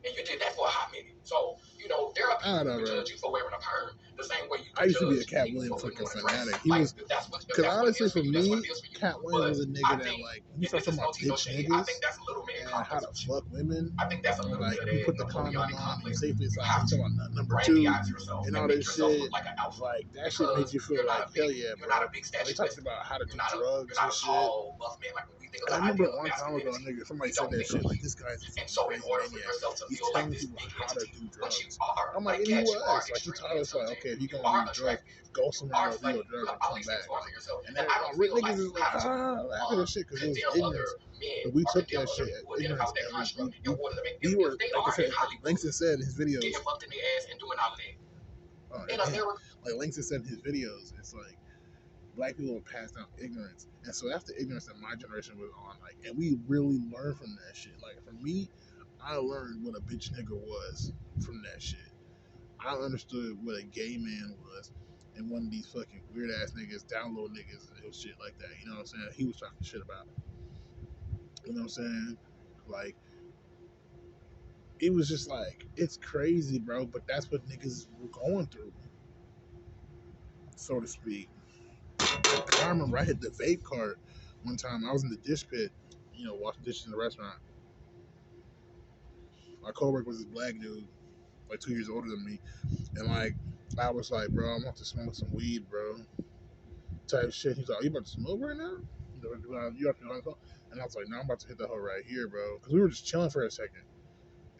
And you did that for a hot minute. So, there are people who judge you for wearing a perm the same way you I used to be a Katt Williams fucking fanatic. He was, because honestly for me, Katt Williams was a nigga that, like, when you start talking about bitch niggas and how to fuck women, and like, you put the condom on, you safely inside, you talking about number 2, and all this shit, like, that shit makes you feel like, hell yeah, bro. They talked about how to do drugs and shit. And I remember a long time ago, nigga, somebody said that shit, like, this guy's a crazy maniac. He's telling people how to do drugs. I'm like, and he was. Like, he taught us, like, okay, if you're going to do drugs, go somewhere else, do a drug, and come back. And then niggas is like, laughing at shit, because it was ignorance. But we took that shit as ignorance, and we were, like I said, Langston said in his videos, In And America. like Langston said in his videos, it's like black people have passed down ignorance, and so that's the ignorance that my generation was on. Like, and we really learned from that shit. Like for me, I learned what a bitch nigga was from that shit. I understood what a gay man was, and one of these fucking weird ass niggas, download niggas, and shit like that. You know what I'm saying? He was talking shit about. You know what I'm saying? Like, it was just like, it's crazy, bro. But that's what niggas were going through, so to speak. I remember I hit the vape cart one time. I was in the dish pit, washing dishes in the restaurant. My coworker was this black dude, like 2 years older than me, and like I was like, bro, I'm about to smoke some weed, bro. Type shit. He's like, you about to smoke right now? You have to be on the phone. And I was like, no, I'm about to hit the hoe right here, bro. Because we were just chilling for a second.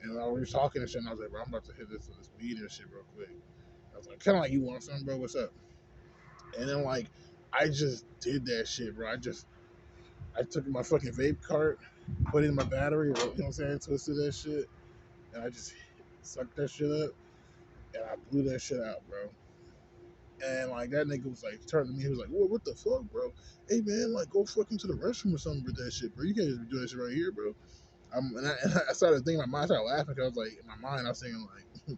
And we were talking and shit, and I was like, bro, I'm about to hit this weed and shit real quick. I was like, kind of like, you want something, bro? What's up? And then, like, I just did that shit, bro. I took my fucking vape cart, put it in my battery, you know what I'm saying, twisted that shit, and I just sucked that shit up, and I blew that shit out, bro. And like that nigga was like turning to me, he was like, what the fuck, bro? Hey man, like go fucking to the restroom or something with that shit, bro. You can't just be doing that shit right here, bro. And I started thinking in my mind, I started laughing because I was like, in my mind, I was thinking like,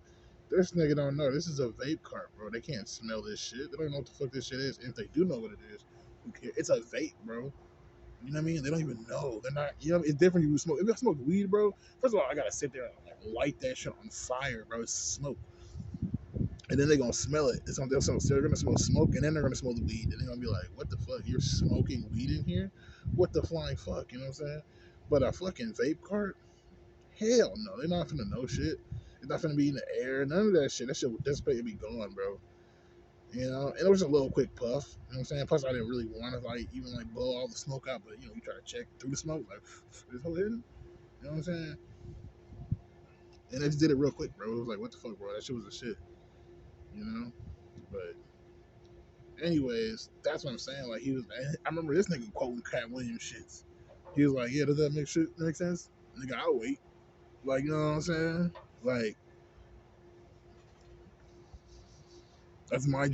this nigga don't know. This is a vape cart, bro. They can't smell this shit. They don't know what the fuck this shit is. And if they do know what it is, who cares? It's a vape, bro. You know what I mean? They don't even know. They're not. You know, it's different. If you smoke. If I smoke weed, bro. First of all, I gotta sit there and like light that shit on fire, bro. It's smoke, and then they're gonna smell it. They're gonna smell smoke, and then they're gonna smell the weed, and they're gonna be like, "What the fuck? You're smoking weed in here? What the flying fuck?" You know what I'm saying? But a fucking vape cart? Hell no. They're not finna know shit. It's not finna be in the air. None of that shit. That shit would dissipate and be gone, bro. You know, and it was a little quick puff. You know what I'm saying? Plus, I didn't really want to like even like blow all the smoke out, but you try to check through the smoke, like this whole hidden. You know what I'm saying? And I just did it real quick, bro. It was like, what the fuck, bro? That shit was a shit. You know? But anyways, that's what I'm saying. Like he was, I remember this nigga quoting Katt Williams shits. He was like, yeah, does that make sense? Nigga, I'll wait. Like, you know what I'm saying? Like,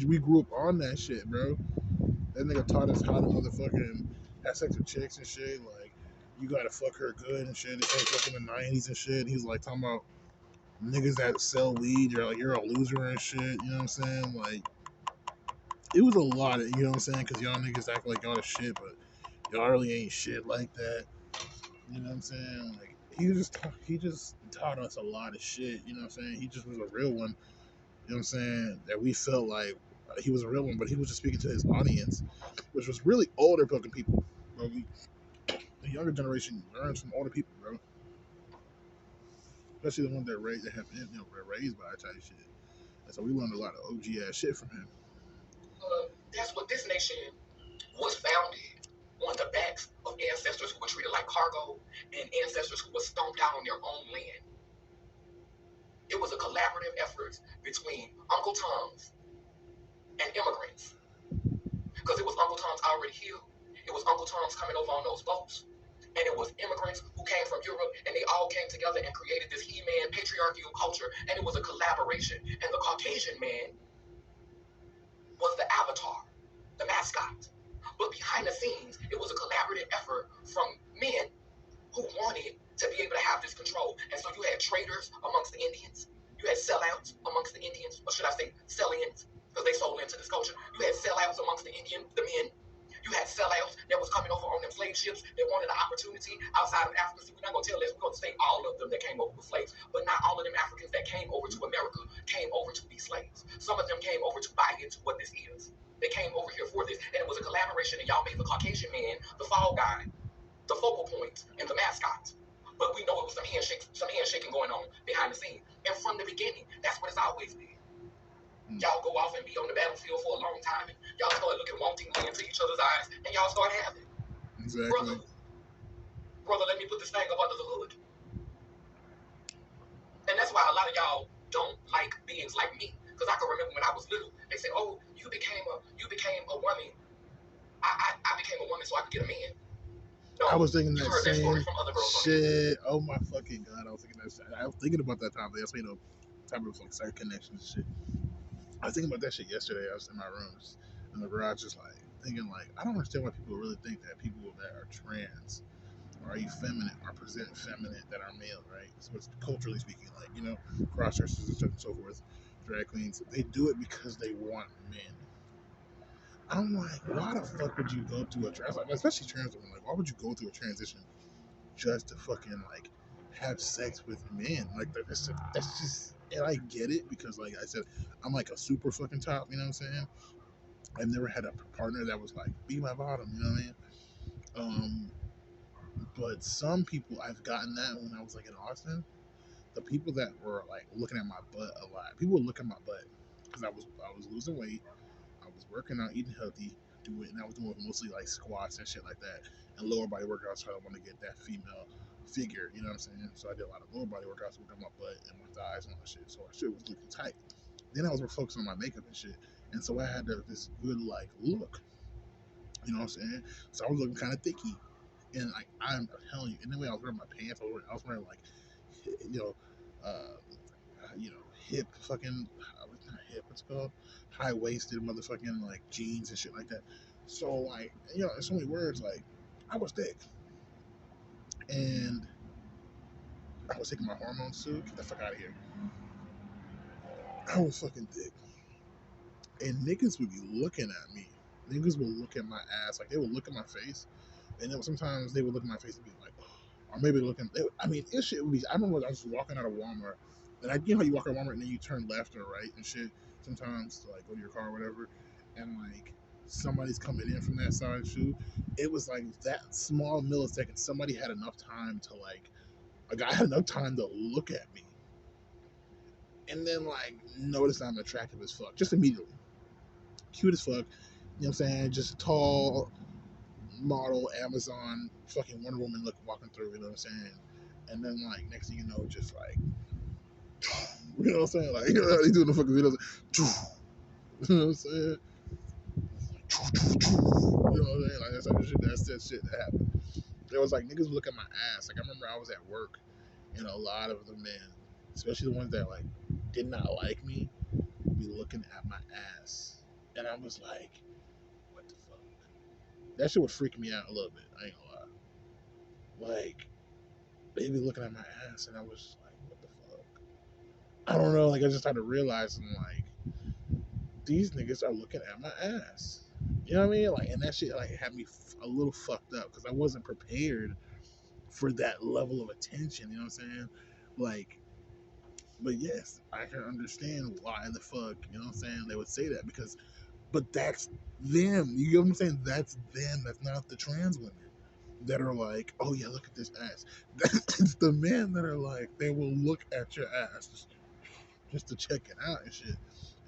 we grew up on that shit, bro. That nigga taught us how to motherfucking have sex with chicks and shit. Like, you gotta fuck her good and shit. This ain't fucking the 90s and shit. He's like talking about niggas that sell weed. You're a loser and shit. You know what I'm saying? Like, it was a lot of, you know what I'm saying? Because y'all niggas act like y'all the shit, but y'all really ain't shit like that. You know what I'm saying? Like, he just taught us a lot of shit. You know what I'm saying? He just was a real one. You know what I'm saying? That we felt like he was a real one, but he was just speaking to his audience, which was really older fucking people. Bro, the younger generation learns from older people, bro. Especially the ones that have been raised by that type of shit. And so we learned a lot of OG ass shit from him. That's what this nation was founded on the backs of ancestors who were treated like cargo and ancestors who were stomped out on their own land. It was a collaborative effort between Uncle Tom's and immigrants. Because it was Uncle Tom's already here. It was Uncle Tom's coming over on those boats. And it was immigrants who came from Europe, and they all came together and created this He-Man patriarchal culture, and it was a collaboration. And the Caucasian man was the avatar, the mascot. But behind the scenes, it was a collaborative effort from men who wanted to be able to have this control. And so you had traders amongst the Indians. You had sellouts amongst the Indians, or should I say sellians, because they sold into this culture. You had sellouts amongst the men. You had sellouts that was coming over on them slave ships that wanted an opportunity outside of Africa. See, we're not going to tell this. We're going to say all of them that came over with slaves. But not all of them Africans that came over to America came over to be slaves. Some of them came over to buy into what this is. They came over here for this. And it was a collaboration. And y'all made the Caucasian man the fall guy, the focal point, and the mascot. But we know it was some handshaking going on behind the scenes. And from the beginning, that's what it's always been. Y'all go off and be on the battlefield for a long time, and y'all start looking wantingly into each other's eyes, and y'all start having. Exactly. Brother, let me put this thing up under the hood. And that's why a lot of y'all don't like beings like me. Because I can remember when I was little, they said, oh, you became a woman. I became a woman so I could get a man. No, I was thinking that same shit. Oh my fucking god! I was thinking that shit. I was thinking about that topic. That's made a type of like side connection and shit. I was thinking about that shit yesterday. I was in my room, just in the garage, just like thinking, like, I don't understand why people really think that people that are trans are effeminate or present feminine that are male, right? So it's culturally speaking, like, cross dressers and so forth, drag queens, they do it because they want men. I'm like, why the fuck would you go through especially trans women, like, why would you go through a transition just to fucking, like, have sex with men? Like, that's just, and I get it because, like I said, I'm like a super fucking top, you know what I'm saying? I've never had a partner that was like, be my bottom, you know what I mean? Um, but some people, I've gotten that when I was like in Austin. The people that were like looking at my butt a lot, people would look at my butt because I was losing weight, I was working out, eating healthy, and I was doing mostly like squats and shit like that, and lower body workouts. So I want to get that female figure, you know what I'm saying? So I did a lot of lower body workouts with my butt and my thighs and all that shit. So my shit was looking tight. Then I was focusing on my makeup and shit, and so I had this good like look, you know what I'm saying? So I was looking kind of thicky, and like I'm telling you, and then when I was wearing my pants, I was wearing like, you know, uh, hip fucking, not hip, what's it called, high waisted motherfucking like jeans and shit like that. So like, in so many words, like I was thick, and I was taking my hormones too. Get the fuck out of here. I was fucking thick, and niggas would be looking at me. Niggas would look at my ass, like they would look at my face, and then sometimes they would look at my face and be like, or maybe looking. I mean, this shit would be. I remember I was walking out of Walmart, and how you walk out of Walmart and then you turn left or right and shit. Sometimes to like go to your car or whatever, and like somebody's coming in from that side too. It was like that small millisecond. Somebody had enough time to like. A guy had enough time to look at me, and then like notice I'm attractive as fuck, just immediately, cute as fuck. You know what I'm saying? Just tall, model, Amazon, fucking Wonder Woman look walking through, you know what I'm saying? And then like next thing you know, just like you know what I'm saying? Like he's doing the fucking videos, you know what I'm saying? You know what I'm saying? Like that's that shit that happened. There was like niggas look at my ass. Like I remember I was at work and a lot of the men, especially the ones that like did not like me, would be looking at my ass. And I was like, what the fuck? That shit would freak me out a little bit, I ain't gonna lie. Like they be looking at my ass, and I was just like, what the fuck? I don't know. Like, I just started realizing, like, these niggas are looking at my ass. You know what I mean? Like, and that shit, like, had me a little fucked up because I wasn't prepared for that level of attention. You know what I'm saying? Like, but yes, I can understand why the fuck, you know what I'm saying? They would say that but that's them. You get what I'm saying? That's them. That's not the trans women that are like, oh yeah, look at this ass. It's the men that are like, they will look at your ass just to check it out and shit.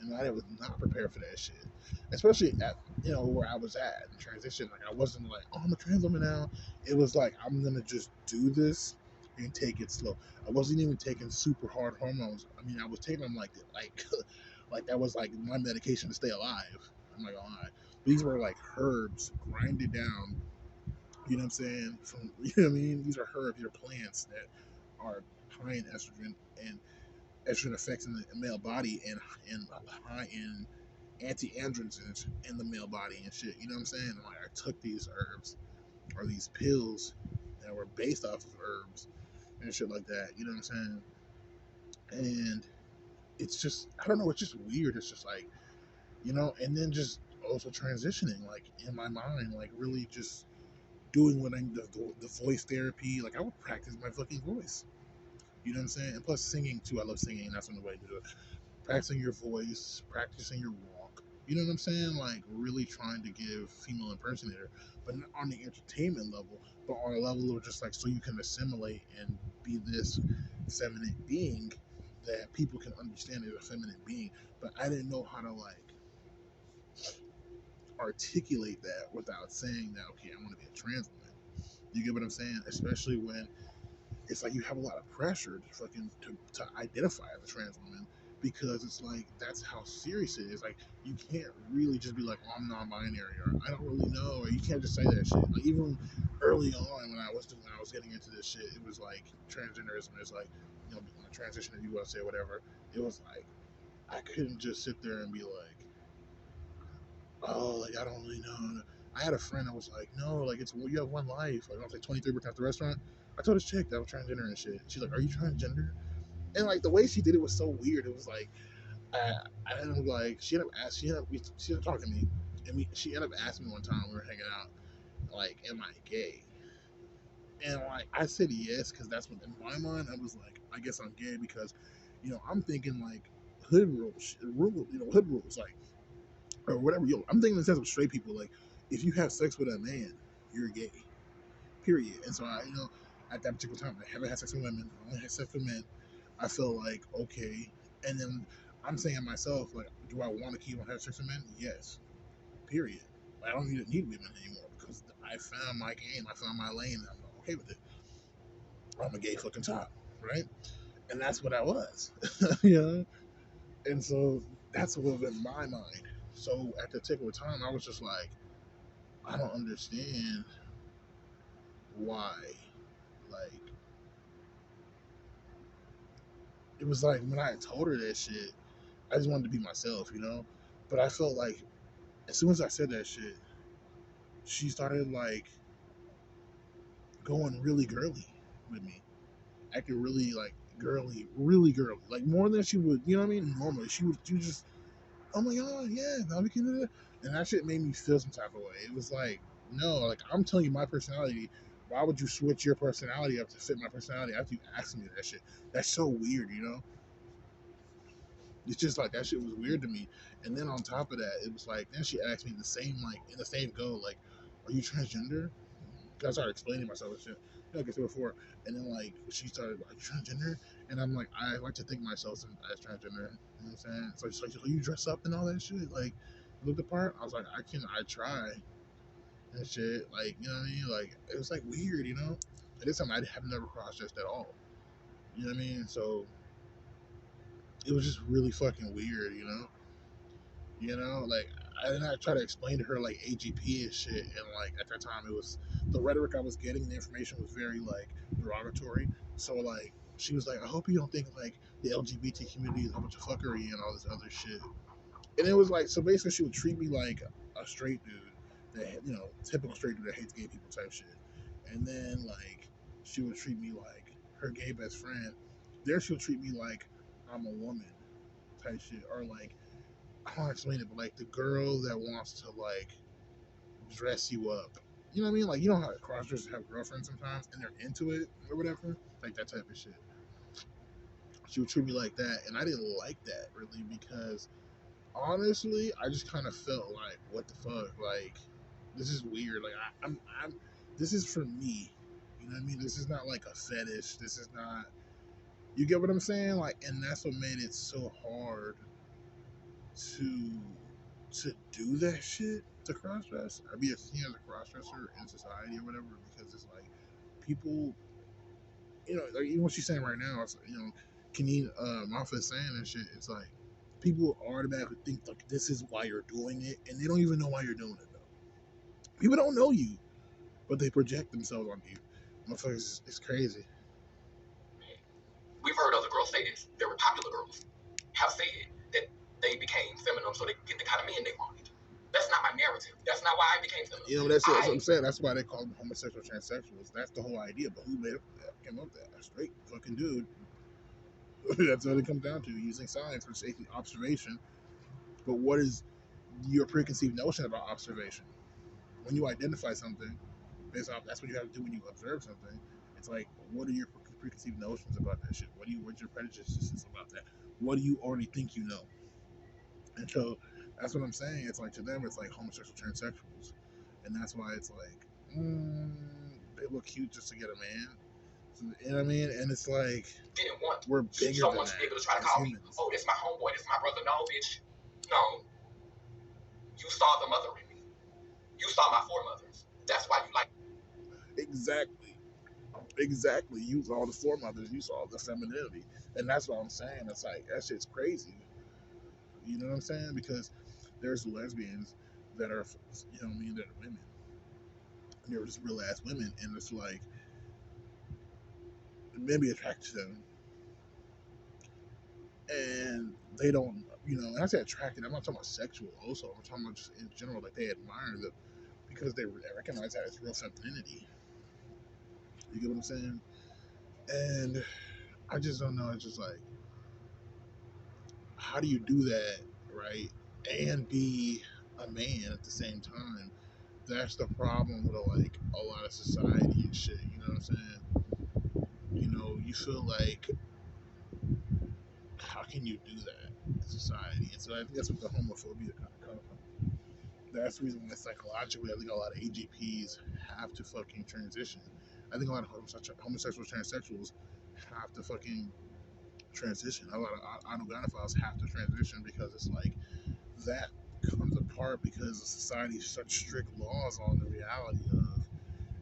And I was not prepared for that shit, especially at where I was at in transition. Like I wasn't like, oh, I'm a trans woman now. It was like I'm gonna just do this and take it slow. I wasn't even taking super hard hormones. I mean, I was taking them like that was like my medication to stay alive. I'm not gonna lie. These were like herbs grinded down, you know what I'm saying? From you know what I mean? These are herbs, these are plants that are high in estrogen and estrogen effects in the male body and high in anti-androgens in the male body and shit. You know what I'm saying? Like I took these herbs or these pills that were based off of herbs and shit like that. You know what I'm saying? And it's just I don't know. It's just weird. It's just like and then just also transitioning like in my mind, like really just doing what the voice therapy. Like I would practice my fucking voice. You know what I'm saying? And plus singing too. I love singing. That's one way to do it. Practicing your voice, practicing your walk. You know what I'm saying? Like really trying to give female impersonator, but not on the entertainment level, but on a level of just like so you can assimilate and be this feminine being that people can understand as a feminine being. But I didn't know how to like articulate that without saying that okay, I want to be a trans woman. You get what I'm saying? Especially when it's like you have a lot of pressure to identify as a trans woman because it's like that's how serious it is. Like you can't really just be like, oh, I'm non-binary or I don't really know, or you can't just say that shit. Like even early on when I was getting into this shit, it was like transgenderism is like when I transition if you want to say whatever. It was like I couldn't just sit there and be like, oh, like I don't really know. I had a friend that was like, no, like it's you have one life. Like I was like 23 working at the restaurant. I told this chick that was transgender and shit. She's like, are you transgender? And like the way she did it was so weird. It was like I, I ended up like she ended up talking to me, and she ended up asking me one time we were hanging out, like, am I gay? And like I said yes, because that's what in my mind I was like, I guess I'm gay because, I'm thinking like hood rules, like or whatever. I'm thinking in the sense of straight people, like if you have sex with a man, you're gay. Period. And so at that particular time, I haven't had sex with women. I only had sex with men. I feel like okay, and then I'm saying to myself, like, do I want to keep on having sex with men? Yes. Period. I don't need women anymore because I found my game. I found my lane. And I'm okay with it. I'm a gay fucking top, right? And that's what I was, you know. And so that's what was in my mind. So at the particular time, I was just like, I don't understand why. Like, it was like when I told her that shit, I just wanted to be myself, you know. But I felt like as soon as I said that shit, she started like going really girly with me, acting really like really girly, like more than she would. You know what I mean? Normally, she would just, oh my god, yeah, now we can do that, and that shit made me feel some type of way. It was like, no, like I'm telling you my personality. Why would you switch your personality up to fit my personality after you asked me that shit? That's so weird, you know. It's just like that shit was weird to me. And then on top of that, it was like then she asked me the same like in the same go like, "Are you transgender?" I started explaining myself and shit. Like I said before, and then like she started like transgender, and I'm like I like to think myself as transgender. You know what I'm saying? So she's like, "So you dress up and all that shit, like look the part." I was like, I try and shit, like you know what I mean? Like it was like weird, you know. At this time, I have never cross dressed at all. You know what I mean? So it was just really fucking weird, you know. Like I try to explain to her like AGP and shit, and like at that time it was the rhetoric I was getting, the information was very like derogatory. So like she was like, I hope you don't think like the LGBT community is a bunch of fuckery and all this other shit. And it was like so basically she would treat me like a straight dude that typical straight dude that hates gay people type shit. And then like she would treat me like her gay best friend. There she'll treat me like I'm a woman type shit, or like I don't explain it, but like the girl that wants to like dress you up. You know what I mean? Like you know how cross dressers have girlfriends sometimes and they're into it or whatever? Like that type of shit. She would treat me like that, and I didn't like that really because honestly, I just kind of felt like, what the fuck? Like, this is weird. Like, I'm, this is for me. You know what I mean? This is not like a fetish. This is not. You get what I'm saying? Like, and that's what made it so hard to do that shit, to cross dress or be seen as a cross dresser in society or whatever, because it's like people, like even what she's saying right now, it's kineen mafa is saying and shit. It's like people automatically think like this is why you're doing it, and they don't even know why you're doing it though. People don't know you, but they project themselves on you. Motherfuckers, it's crazy. We've heard other girls say this. Very popular girls have said that they became feminine so they could get the kind of men they wanted. That's not my narrative. That's not why I became feminine. That's what I'm saying. That's why they call them homosexual transsexuals. That's the whole idea. But who made up that? Came up with that? A straight fucking dude. That's what it comes down to. Using science for safety observation. But what is your preconceived notion about observation? When you identify something, based off that's what you have to do when you observe something. It's like, what are your preconceived notions about that shit? What's your prejudices about that? What do you already think you know? And so that's what I'm saying. It's like to them, it's like homosexual transsexuals, and that's why it's like they look cute just to get a man. So, you know what I mean? And it's like didn't want we're bigger someone than to that be able to try to as call humans. me, oh, this my homeboy, this my brother. No, bitch. No. You saw the mother in me. You saw my foremothers. That's why you like. Exactly. You saw the foremothers. You saw the femininity, and that's what I'm saying. It's like that shit's crazy. You know what I'm saying? Because there's lesbians that are, what I mean, that are women. And they're just real ass women, and it's like maybe attracted to them, and they don't, and I say attracted, I'm not talking about sexual also, I'm talking about just in general, like they admire them because they recognize that as real femininity. You get what I'm saying? And I just don't know. It's just like, how do you do that, right? And be a man at the same time? That's the problem with like a lot of society and shit. You know what I'm saying? You feel like, how can you do that in society? And so I think that's what the homophobia kind of comes from. That's the reason why psychologically, I think a lot of AGPs have to fucking transition. I think a lot of homosexuals, transsexuals have to fucking transition. A lot of autogynephiles have to transition because it's like that comes apart because society has such strict laws on the reality of,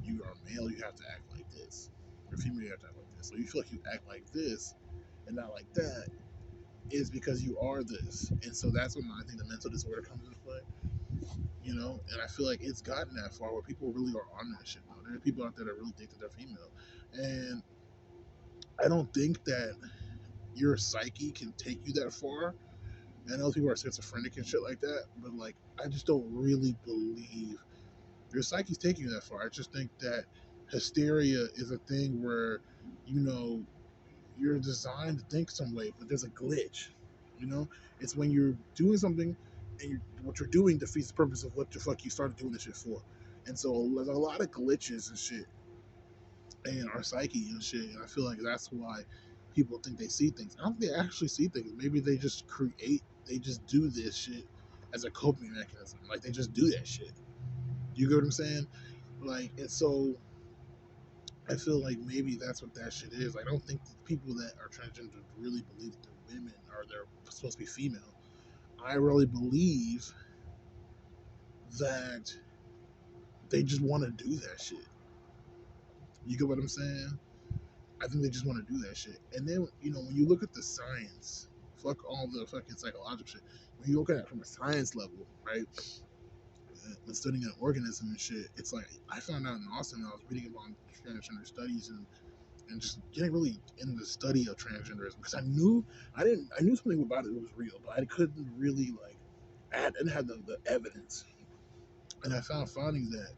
you are male, you have to act like this. You're female, you have to act like this. So you feel like you act like this and not like that is because you are this. And so that's when I think the mental disorder comes into play. And I feel like it's gotten that far where people really are on that shit now. There are people out there that really think that they're female. And I don't think that your psyche can take you that far. I know people are schizophrenic and shit like that, but like I just don't really believe your psyche's taking you that far. I just think that hysteria is a thing where, you know, you're designed to think some way, but there's a glitch. You know, it's when you're doing something and what you're doing defeats the purpose of what the fuck you started doing this shit for. And so there's a lot of glitches and shit in our psyche and shit. And I feel like that's why people think they see things. I don't think they actually see things. Maybe they just they just do this shit as a coping mechanism. Like they just do that shit. You get what I'm saying? Like, and so I feel like maybe that's what that shit is. I don't think the people that are transgender really believe that they're women or they're supposed to be female. I really believe that they just want to do that shit. You get what I'm saying? I think they just want to do that shit. And then, when you look at the science, fuck all the fucking psychological shit. When you look at it from a science level, right? When studying an organism and shit, it's like I found out in Austin, I was reading about transgender studies and just getting really in the study of transgenderism because I knew something about it was real, but I couldn't really like I didn't have the evidence. And I found findings that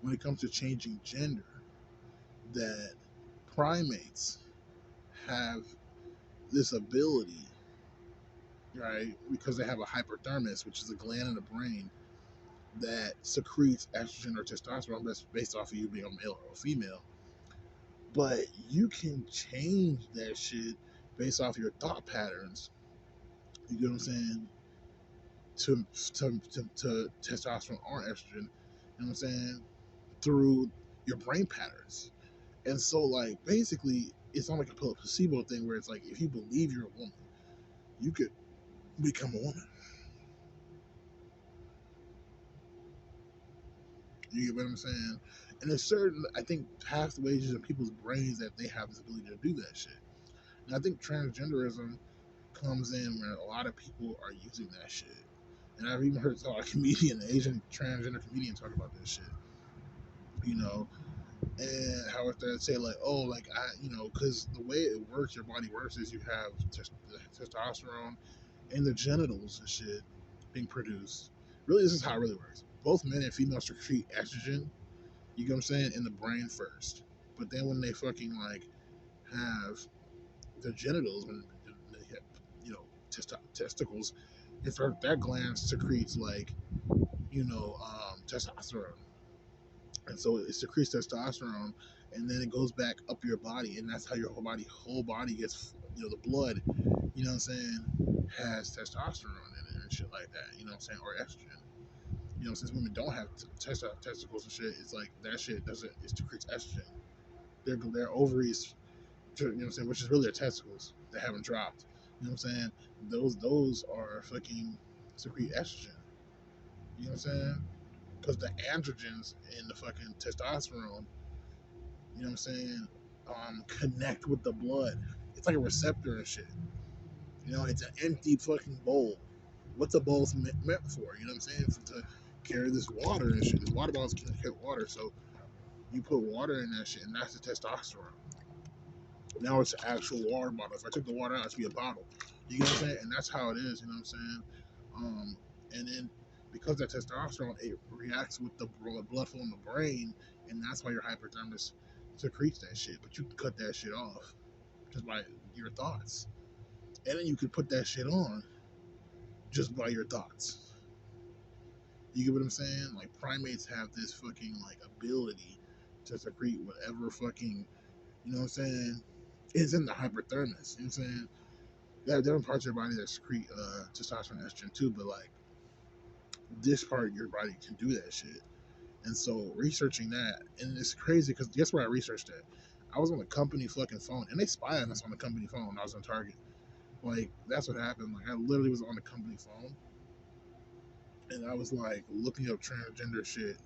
when it comes to changing gender, that primates have this ability, right? Because they have a hypothalamus, which is a gland in the brain that secretes estrogen or testosterone that's based off of you being a male or a female. But you can change that shit based off your thought patterns. You get what I'm saying? To testosterone or estrogen. You know what I'm saying? Through your brain patterns. And so, like, basically, it's not like a placebo thing where it's like if you believe you're a woman, you could become a woman. You get what I'm saying? And there's certain, I think, pathways in people's brains that they have this ability to do that shit. And I think transgenderism comes in where a lot of people are using that shit. And I've even heard a comedian, an Asian transgender comedian, talk about this shit. You know, and how they say like, oh, like because the way it works, your body works is you have testosterone in the genitals and shit being produced. Really, this is how it really works. Both men and females secrete estrogen. You get what I'm saying, in the brain first, but then when they fucking like have their genitals, when they have testicles, it's that gland secretes like testosterone, and so it secretes testosterone, and then it goes back up your body, and that's how your whole body gets the blood. You know what I'm saying? Has testosterone in it and shit like that. You know what I'm saying? Or estrogen. Since women don't have testicles and shit, it's like that shit doesn't. It secretes estrogen. Their ovaries, you know what I'm saying, which is really their testicles that haven't dropped. You know what I'm saying? Those are fucking secrete estrogen. You know what I'm saying? Because the androgens in the fucking testosterone, you know what I'm saying, connect with the blood. It's like a receptor and shit. It's an empty fucking bowl. What's a bowl meant for? You know what I'm saying? To carry this water and shit. This water bottles can carry water, so you put water in that shit, and that's the testosterone. Now it's an actual water bottle. If I took the water out, it'd be a bottle. You know what I'm saying? And that's how it is. You know what I'm saying? And then because that testosterone, it reacts with the blood flow in the brain, and that's why your hypothalamus secretes that shit. But you can cut that shit off just by your thoughts, and then you can put that shit on just by your thoughts. You get what I'm saying? Like primates have this fucking like ability to secrete whatever fucking, you know what I'm saying, is in the hypothalamus. You know what I'm saying? There are different parts of your body that secrete testosterone, estrogen too, but like this part of your body can do that shit. And so researching that, and it's crazy because guess where I researched it? I was on the company fucking phone, and they spy on us on the company phone when I was on Target. Like that's what happened. Like I literally was on the company phone, and I was like looking up transgender shit.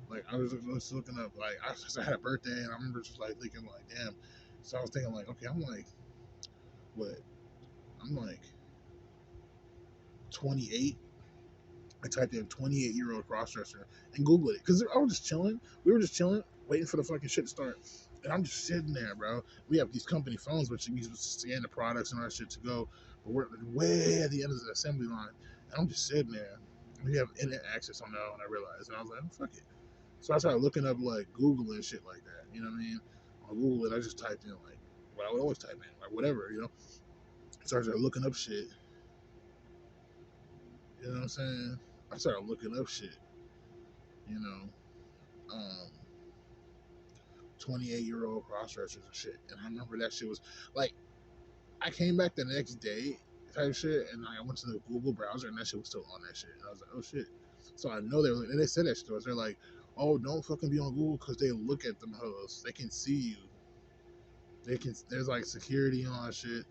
Like I was just looking up. Like I had a birthday, and I remember just like thinking like, damn. So I was thinking like, okay, I'm like, what? I'm like 28. I typed in 28-year-old crossdresser and Googled it because I was just chilling. We were just chilling, waiting for the fucking shit to start. And I'm just sitting there, bro. We have these company phones, which we scan the products and our shit to go. But we're way at the end of the assembly line. And I'm just sitting there. We have internet access on now, and I realized. And I was like, oh, fuck it. So I started looking up, like, Google and shit like that. You know what I mean? On Google, I just typed in, like, what I would always type in, like, whatever, you know? So I started looking up shit. You know what I'm saying? I started looking up shit, you know? 28-year-old cross dressers and shit. And I remember that shit was like, I came back the next day type shit, and I went to the Google browser, and that shit was still on that shit. And I was like, oh shit. So I know they were, and they said that shit to us. They're like, oh, don't fucking be on Google because they look at them hoes. They can see you. They can. There's like security on shit.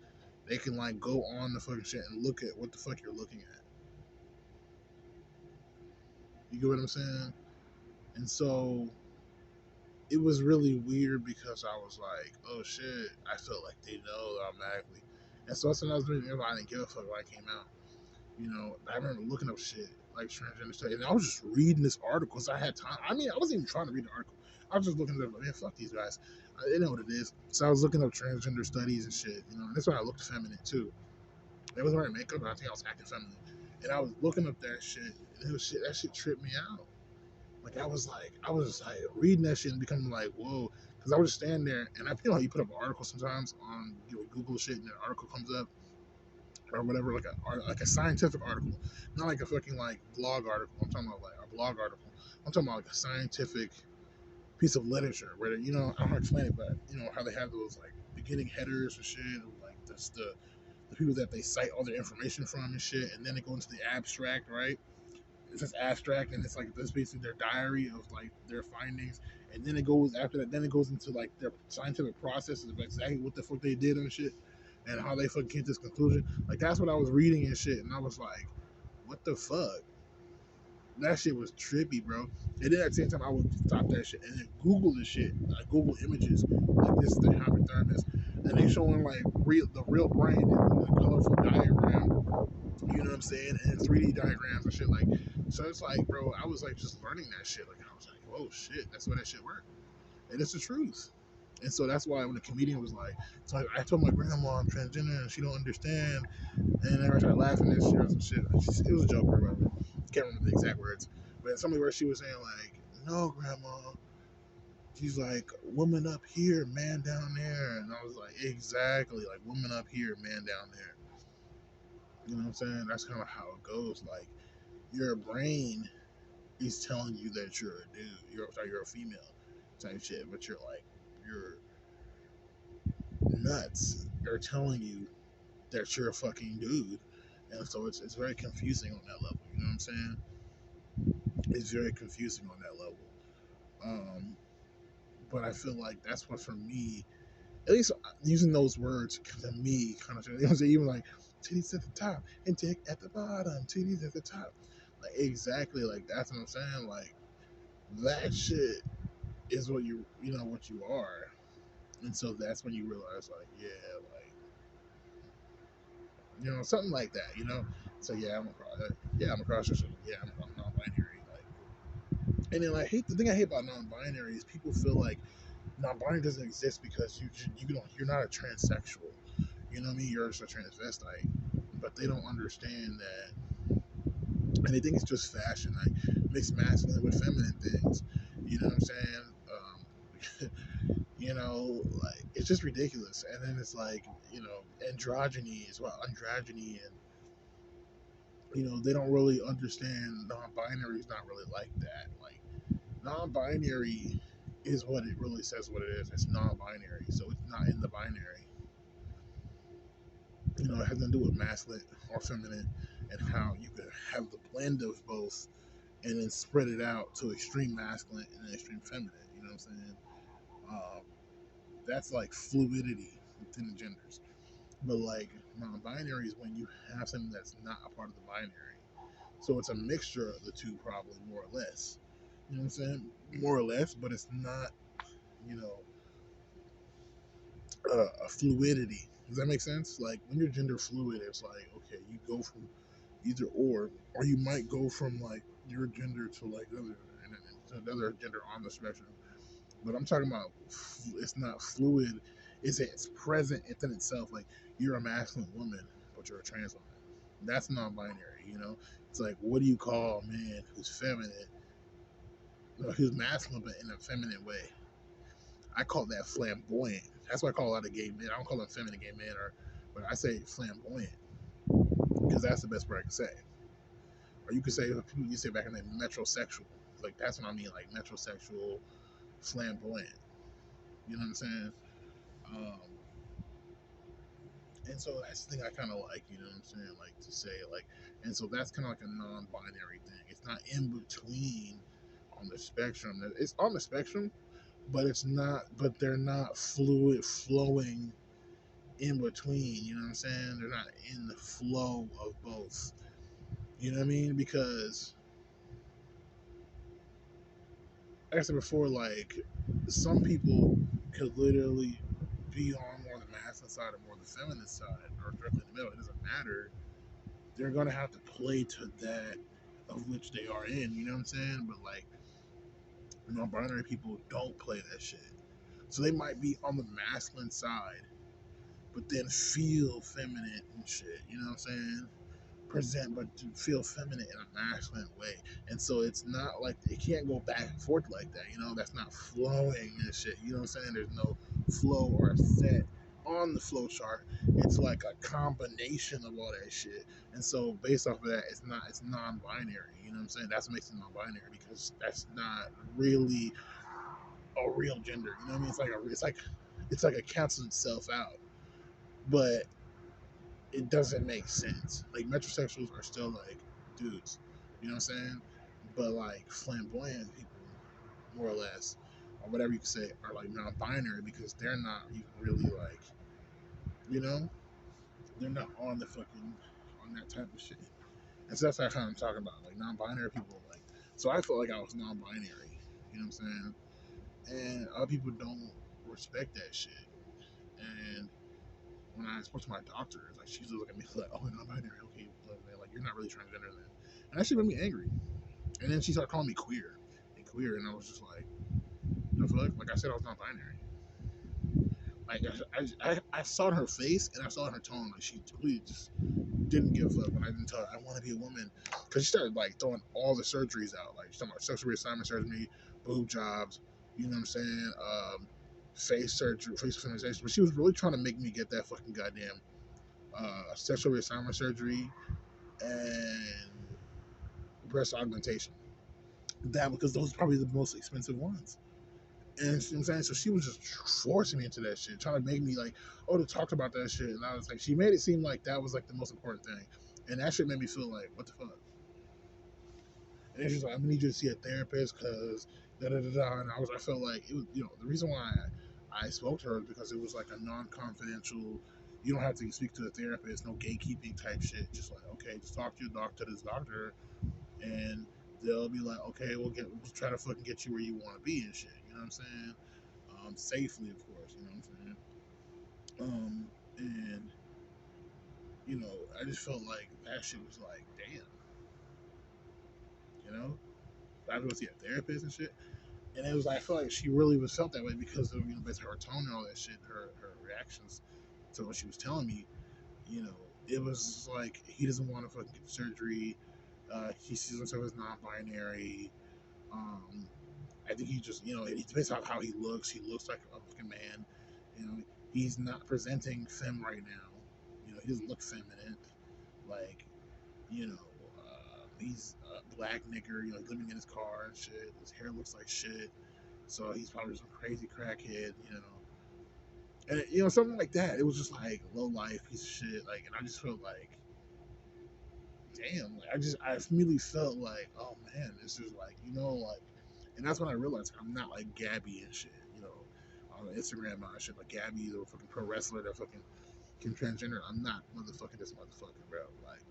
They can like go on the fucking shit and look at what the fuck you're looking at. You get what I'm saying? And so it was really weird because I was like, oh shit, I felt like they know automatically. And so that's another reason I didn't give a fuck when I came out. You know, I remember looking up shit like transgender stuff, and I was just reading this article because I had time. I mean, I wasn't even trying to read the article. I was just looking at it, like, man, fuck these guys. They know what it is. So I was looking up transgender studies and shit, you know, and that's why I looked feminine too. It was wearing makeup, but I think I was acting feminine. And I was looking up that shit, and it was shit, that shit tripped me out. Like I was like reading that shit and becoming like, whoa, because I was just standing there, and I feel like you put up an article sometimes on Google shit, and an article comes up or whatever, like a scientific article, not like a fucking like blog article. I'm talking about like a blog article. I'm talking about like a scientific piece of literature where you know I don't know how to explain it, but you know how they have those like beginning headers and shit, and like that's the people that they cite all their information from and shit, and then they go into the abstract, right? It's just abstract, and it's like this basically their diary of like their findings, and then it goes after that. Then it goes into like their scientific processes of exactly what the fuck they did and shit, and how they fucking came to this conclusion. Like that's what I was reading and shit, and I was like, what the fuck? That shit was trippy, bro. And then at the same time, I would stop that shit and then Google the shit, like Google images, like this is the hypothalamus, and they showing like the real brain in the colorful diagram. You know what I'm saying? And 3D diagrams and shit like. So it's like, bro, I was like just learning that shit. Like I was like, oh shit, that's where that shit worked, and it's the truth. And so that's why when the comedian was like, so I told my grandma I'm transgender and she don't understand, and then I started laughing and shit or some shit. It was a joke or whatever. Can't remember the exact words, but something where she was saying like, no, grandma. She's like, woman up here, man down there. And I was like, exactly, like woman up here, man down there. You know what I'm saying? That's kind of how it goes. Like, your brain is telling you that you're a dude, you're a female type shit, but you're like, your nuts are telling you that you're a fucking dude. And so it's very confusing on that level. You know what I'm saying? It's very confusing on that level. Um, but I feel like that's what for me, at least using those words to me, kind of, you know, even like titties at the top and dick at the bottom, titties at the top, like exactly, like that's what I'm saying. Like that shit is what you know what you are, and so that's when you realize, like, yeah, like you know, something like that, you know. So yeah, I'm a cross dresser. Yeah, I'm non-binary. Like, and then like hate the thing I hate about non-binary is people feel like non-binary doesn't exist because you're not a transsexual. You know what I mean? You're just a transvestite. but they don't understand that, and they think it's just fashion, like mixed masculine with feminine things. You know what I'm saying? Like it's just ridiculous. And then it's like, androgyny as well, androgyny, and they don't really understand non-binary is not really like that. Like non-binary is what it really says what it is. It's non-binary, so it's not in the binary. It has nothing to do with masculine or feminine, and how you can have the blend of both and then spread it out to extreme masculine and extreme feminine. You know what I'm saying? Um, that's like fluidity within the genders. But like non-binary is when you have something that's not a part of the binary. So it's a mixture of the two, probably more or less. You know what I'm saying? More or less, but it's not, you know, a fluidity. Does that make sense? Like when you're gender fluid, it's like okay, you go from either or you might go from like your gender to like another gender on the spectrum. But I'm talking about it's not fluid. It's present within itself. Like you're a masculine woman, but you're a trans woman. That's non-binary. It's like what do you call a man who's feminine, who's masculine but in a feminine way? I call that flamboyant. That's why I call a lot of gay men. I don't call them feminine gay men, but I say flamboyant because that's the best word I can say. Or you could say people used to say back in the day, metrosexual. Like that's what I mean, like metrosexual, flamboyant. You know what I'm saying? Um, and so that's the thing I kind of like. You know what I'm saying? Like to say like, and so that's kind of like a non-binary thing. It's not in between on the spectrum. It's on the spectrum, but it's not. But they're not fluid flowing in between. You know what I'm saying? They're not in the flow of both. You know what I mean? Because like I said before, like some people could literally be on more the masculine side or more the feminine side or directly in the middle. It doesn't matter. They're gonna have to play to that of which they are in. You know what I'm saying? But like non-binary people don't play that shit. So they might be on the masculine side, but then feel feminine and shit. You know what I'm saying? Present but to feel feminine in a masculine way. And so it's not like it can't go back and forth like that. That's not flowing and shit. You know what I'm saying? There's no flow or set on the flow chart. It's like a combination of all that shit. And so based off of that, it's non-binary. You know what I'm saying? That's what makes it non-binary because that's not really a real gender. You know what I mean? It's like it cancels itself out. But it doesn't make sense. Like metrosexuals are still like dudes, you know what I'm saying? But like flamboyant people, more or less, or whatever you could say, are like non-binary because they're not even really like, you know, they're not on the fucking on that type of shit. And so that's what I'm talking about, like non-binary people, like. So I felt like I was non-binary, you know what I'm saying? And other people don't respect that shit. And when I spoke to my doctor, it's like she was looking at me like, "Oh, non-binary, okay, like you're not really transgender then," and that shit made me angry. And then she started calling me queer, and I was just like, "The fuck?" Like I said, I was non-binary. Like I saw in her face and I saw in her tone like she completely just didn't give a fuck when I didn't tell her I want to be a woman because she started like throwing all the surgeries out, like she's talking about sexual reassignment surgery, boob jobs, you know what I'm saying, face surgery, face feminization. But she was really trying to make me get that fucking goddamn sexual reassignment surgery and breast augmentation. That because those are probably the most expensive ones. And you know what I'm saying? So she was just forcing me into that shit, trying to make me like, oh, to talk about that shit. And I was like, she made it seem like that was like the most important thing. And that shit made me feel like, what the fuck? And then she's like, I'm gonna need you to see a therapist because da da da da. And I felt like it was, the reason why I spoke to her is because it was like a non-confidential. You don't have to speak to a therapist, no gatekeeping type shit. Just like, okay, just talk to your doctor, this doctor, and they'll be like, okay, we'll try to fucking get you where you want to be and shit. You know what I'm saying? Safely, of course. You know what I'm saying? And I just felt like that shit was like, damn, you know, I had to go see a therapist and shit. And it was like, I feel like she really was felt that way because of basically her tone and all that shit, her reactions to what she was telling me, you know. it was like he doesn't want to fucking get surgery. He sees himself as non-binary. Um, I think he just, it's based off how he looks. He looks like a fucking man. You know, he's not presenting femme right now. He doesn't look feminine. Like, you know, he's a black nigger. Living in his car and shit. His hair looks like shit. So he's probably some crazy crackhead. And something like that. It was just like low life piece of shit. Like, and I just felt like, damn. Like, I immediately felt like, oh man, this is like, like, and that's when I realized I'm not like Gabby and shit. On Instagram and shit like Gabby, the fucking pro wrestler that fucking can transgender. I'm not motherfucking this motherfucker, bro. Like,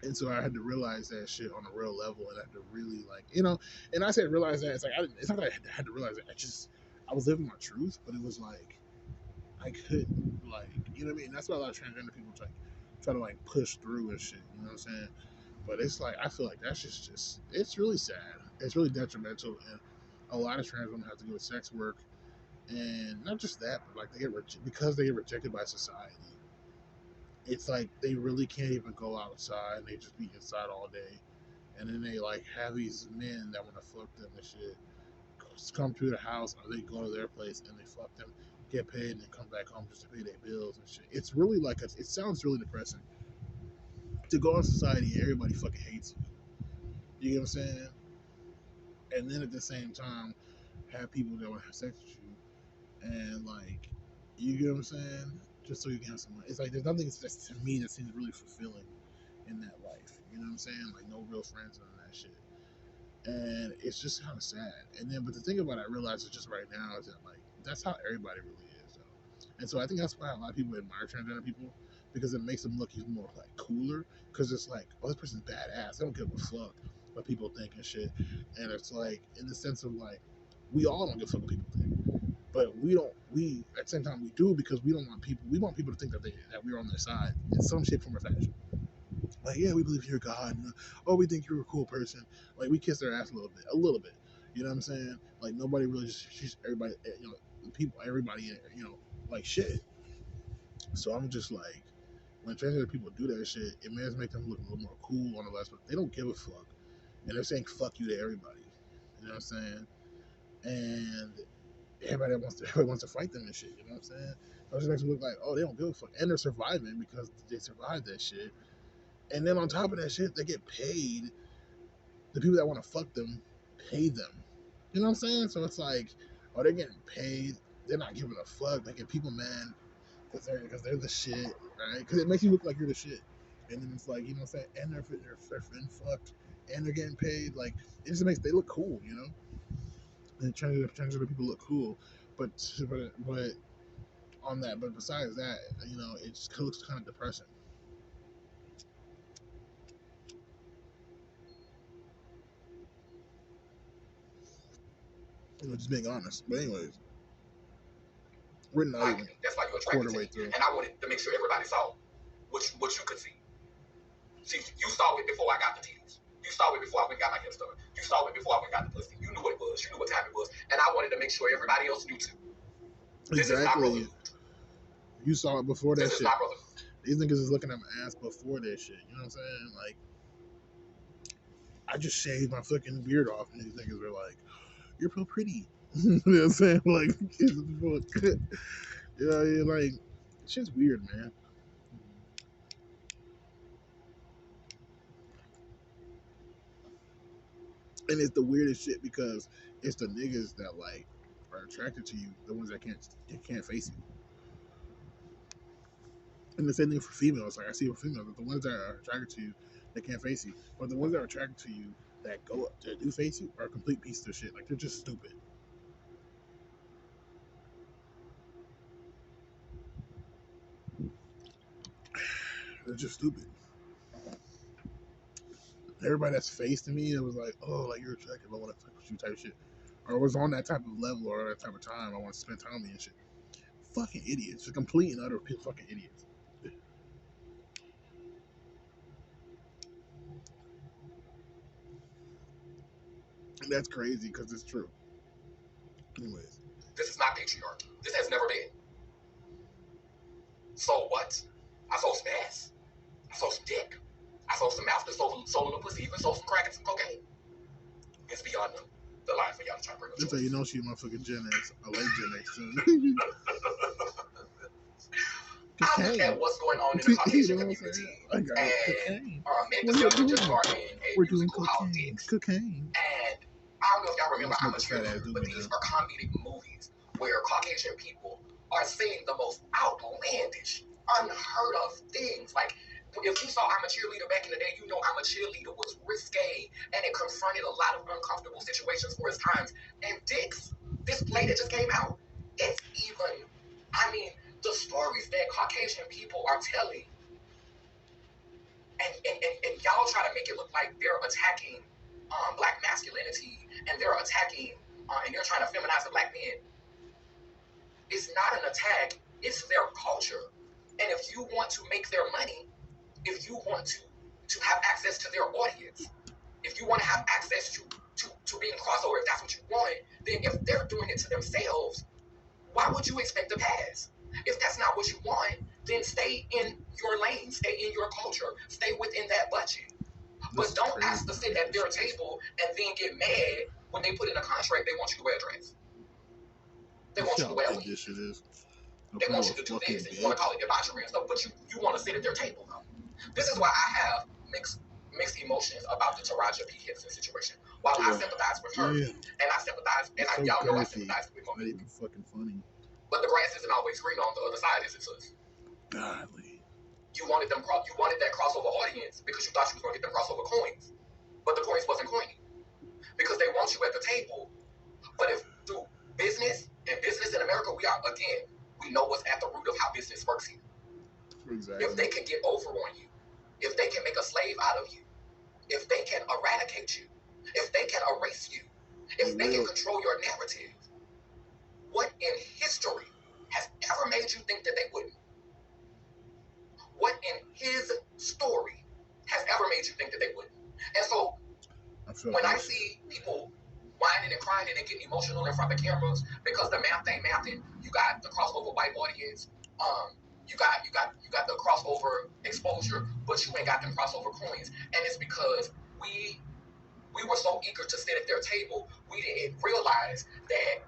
and so I had to realize that shit on a real level, and I had to really like, and I said realize that it's like it's not that I had to realize it. I was living my truth, but it was like I couldn't like, what I mean. That's why a lot of transgender people try to like push through and shit. You know what I'm saying? But it's like I feel like that's just it's really sad. It's really detrimental, and a lot of trans women have to go to sex work, and not just that, but like because they get rejected by society. It's like they really can't even go outside. They just be inside all day, and then they like have these men that want to fuck them and shit come to the house, or they go to their place and they fuck them, get paid, and then come back home just to pay their bills and shit. It's really like it sounds really depressing to go in society and everybody fucking hates you. You get what I'm saying? And then at the same time, have people that want to have sex with you, and like, you get what I'm saying? Just so you can have some money. It's like there's nothing that's to me that seems really fulfilling in that life. You know what I'm saying? Like no real friends and that shit. And it's just kind of sad. And then, but the thing about it, I realize is just right now is that like that's how everybody really is. Though. And so I think that's why a lot of people admire transgender people because it makes them look even more like cooler. Because it's like, oh, this person's badass. They don't give a fuck what people think and shit. And it's like in the sense of like we all don't give a fuck what people think. But we don't. We at the same time we do because we don't want people. We want people to think that we're on their side in some shape, form, or fashion. Like, yeah, we believe you're God. And, oh, we think you're a cool person. Like, we kiss their ass a little bit, a little bit. You know what I'm saying? Like, nobody really just treats everybody, people, everybody, like shit. So I'm just like, when transgender people do that shit, it may make them look a little more cool on the last, but they don't give a fuck, and they're saying fuck you to everybody. You know what I'm saying? And everybody wants to fight them and shit. You know what I'm saying? So it just makes them look like, oh, they don't give a fuck, and they're surviving because they survived that shit. And then on top of that shit, they get paid. The people that want to fuck them pay them. You know what I'm saying? So it's like, oh, they're getting paid. They're not giving a fuck. They get people mad because they're the shit, right? Because it makes you look like you're the shit. And then it's like, you know what I'm saying? And they're been fucked, and they're getting paid. Like it just makes they look cool, you know. And transgender people look cool, but on that, but besides that, it just looks kind of depressing. Just being honest. But anyways, we're not Like even that's why you're quarter attracted to way me. through. And I wanted to make sure everybody saw what you could see. See, you saw it before I got the titties. You saw it before I went and got my hips done. You saw it before I went and got the pussy. You knew what it was. You knew what time it was. And I wanted to make sure everybody else knew too. This is not Exactly. brotherhood. You saw it before that This is shit. not brotherhood. These niggas is looking at my ass before that shit. You know what I'm saying? Like, I just shaved my fucking beard off, and these niggas were like, "You're so pretty." You know what I'm saying? Like, like, shit's weird, man. And it's the weirdest shit because it's the niggas that like are attracted to you, the ones that can't face you. And the same thing for females. Like I see with females, the ones that are attracted to you, they can't face you. But the ones that are attracted to you that do face you are a complete piece of shit. Like they're just stupid. They're just stupid. Everybody that's faced me, it was like, oh, like you're attractive, I want to fuck with you type shit. Or was on that type of level or that type of time, I want to spend time with you and shit. Fucking idiots. Just complete and utter fucking idiots. And that's crazy because it's true. Anyways. This is not patriarchy. This has never been. So what? I sold some ass. I sold some dick. I sold some mouth. I sold a little pussy. Even sold some crack and some cocaine. It's beyond the line for y'all to try to bring up. That's how you know she motherfucking Gen X. I like Gen X too. I look at what's going on in the Caucasian community and make the sandwiches are in a musical hall dicks. Cocaine. And I don't know if y'all remember I'm a cheerleader, but these are comedic movies where Caucasian people are saying the most outlandish, unheard of things. Like, if you saw I'm a Cheerleader back in the day, you know I'm a Cheerleader was risque and it confronted a lot of uncomfortable situations for its times. And Dix, this play that just came out, it's even, I mean, the stories that Caucasian people are telling, and y'all try to make it look like they're attacking black masculinity and they're attacking and they're trying to feminize the black men. It's not an attack, it's their culture. And if you want to make their money, if you want to have access to their audience, if you want to have access to being crossover, if that's what you want, then if they're doing it to themselves, why would you expect to pass? If that's not what you want, then stay in your lane, stay in your culture, stay within that budget. But don't ask to sit at their table and then get mad when they put in a contract they want you to wear a dress. They want you to wear a wig. They want you to do this, and you want to call it debauchery and stuff, but you want to sit at their table, though. This is why I have mixed emotions about the Taraji P. Henson situation. While I sympathize with her, and I sympathize, and y'all know I sympathize with her. Not even fucking funny. But the grass isn't always green on the other side, is it, sis? Godly. You wanted that crossover audience because you thought you was going to get them crossover coins, but the coins wasn't coiny because they want you at the table. But if through business in America, we know what's at the root of how business works here. Exactly. If they can get over on you, if they can make a slave out of you, if they can eradicate you, if they can erase you, if they can control your narrative, what in history has ever made you think that they wouldn't? What in his story has ever made you think that they wouldn't? And so when I see people whining and crying and getting emotional in front of cameras because the math ain't mathing, you got the crossover white audience, you got the crossover exposure, but you ain't got them crossover coins. And it's because we were so eager to sit at their table, we didn't realize that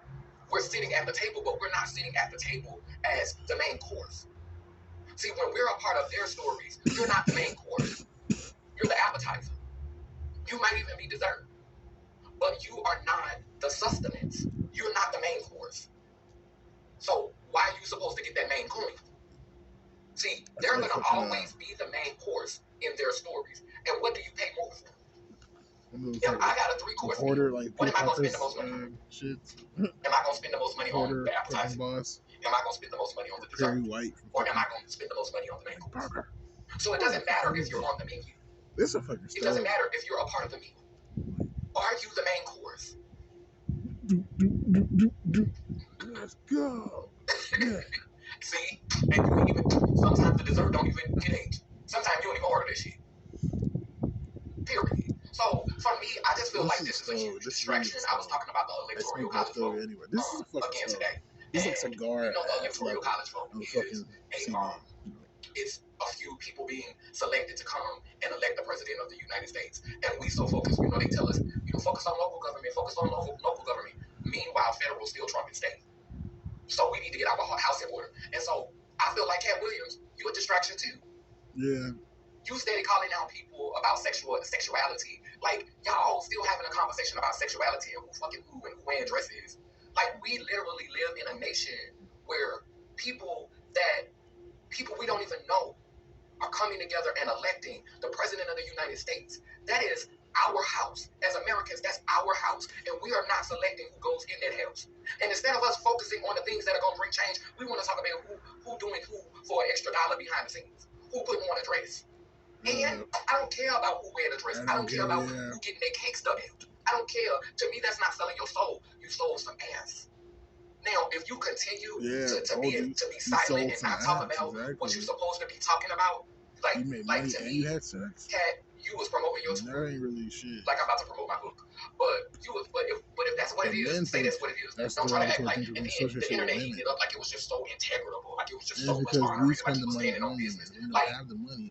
we're sitting at the table, but we're not sitting at the table as the main course. See, when we're a part of their stories, you're not the main course. You're the appetizer. You might even be dessert. But you are not the sustenance. You're not the main course. So why are you supposed to get that main coin? See, they're going to always be the main course in their stories. And what do you pay more for? If I got a 3-course meal, what am I going to spend the most money on? Am I going to spend the most money on the appetizer? Am I going to spend the most money on the dessert? Or am I going to spend the most money on the main course? So it doesn't matter if you're on the menu. It doesn't matter if you're a part of the meal. Are you the main course? Let's go. Yeah. See? And you ain't even, sometimes the dessert don't even get ate. Sometimes you don't even order this shit. Period. So, for me, I just feel like this is a huge distraction. I was talking about the electoral college vote again today. This is a cigar. You know, the electoral college vote is a few people being selected to come and elect the president of the United States. And we so focused, they tell us, focus on local government, focus on local government. Meanwhile, federal still trumping state. So we need to get our house in order. And so I feel like Katt Williams, you a distraction too. Yeah. You steady calling out people about sexuality. Like, y'all still having a conversation about sexuality and who fucking who and who wearing dresses. Like, we literally live in a nation where people we don't even know are coming together and electing the president of the United States. That is our house. As Americans, that's our house. And we are not selecting who goes in that house. And instead of us focusing on the things that are going to bring change, we want to talk about who doing who for an extra $1 behind the scenes. Who putting on a dress. And I don't care about who wearing a dress. I don't care about who getting their cake stuck out. I don't care. To me, that's not selling your soul. You sold some ass. Now, if you continue to be silent and not talk about what you're supposed to be talking about, like to me, you had sex. Katt, you was promoting your That ain't really shit. Like I'm about to promote my book, but if that's what it And is, men say think that's what it is. that's Don't try to act derogatory like. thing because And we then associate the shit with internet women. heated up like it was just so integrable, like it was just And so it's much because we honoring, like spend he the was money standing on on women. business. We don't Like have the money.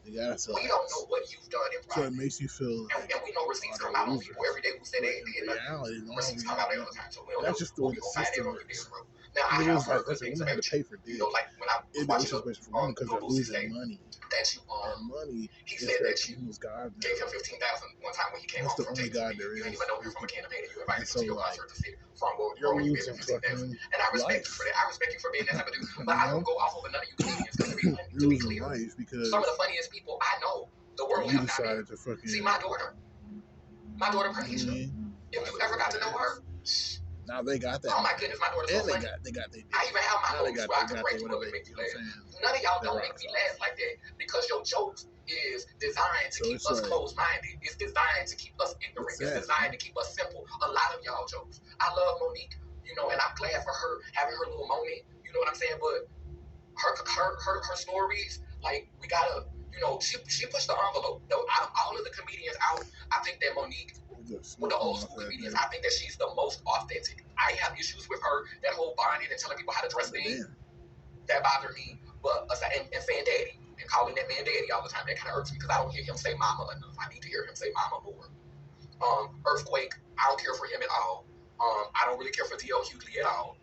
They gotta sell we don't ass. know what you've done in So private. it makes you feel like, and we know receipts come they're out on losers. people every day who say But they in did nothing. reality, Receipts come out all the time, so we don't that's know just the who way we the gonna find that system on the is. deal, bro. Now I It have was like, heard good listen, things women have about to you. pay for You dick. know, like when I was It'd be a watching situation for women because Lil they're Boosie's losing day, money. that you And money he is said their that you king's god now. gave him 15,000 one time when he came That's home the from only James. god there You didn't is. even know him from a can of paint, and you invited And him so, to your like, concert to sit from you're Roy. You gave him losing 15,000, fucking and I respect you life. for that. I respect you for being that type of dude, You but I know? don't go off over none of you comedians because You're to be losing clear, life because some of the funniest people I know the world you have not been. decided to fucking. See, my daughter Pranisha. If you ever got to know her, now they got that. oh my goodness, my daughter's so And funny. they got their I even have my now they moments got where I they could got break their you up whatever and make you you know what laugh. I'm saying. None of y'all Their don't make rocks me off. laugh like that because your jokes is designed to So keep it's us like- closed-minded. It's designed to keep us ignorant. It's designed to keep us simple. A lot of y'all jokes. I love Monique, you know, and I'm glad for her having her little moment. You know what I'm saying? But her stories, like we gotta, you know, she pushed the envelope. Though out of all of the comedians out, I think that Monique, with the old school comedians, I think that she's the most authentic. I have issues with her, that whole bonding and telling people how to dress thing. That bothered me. But and saying daddy and calling that man daddy all the time, that kind of irks me because I don't hear him say mama enough. I need to hear him say mama more. Earthquake, I don't care for him at all. I don't really care for D.L. Hughley at all.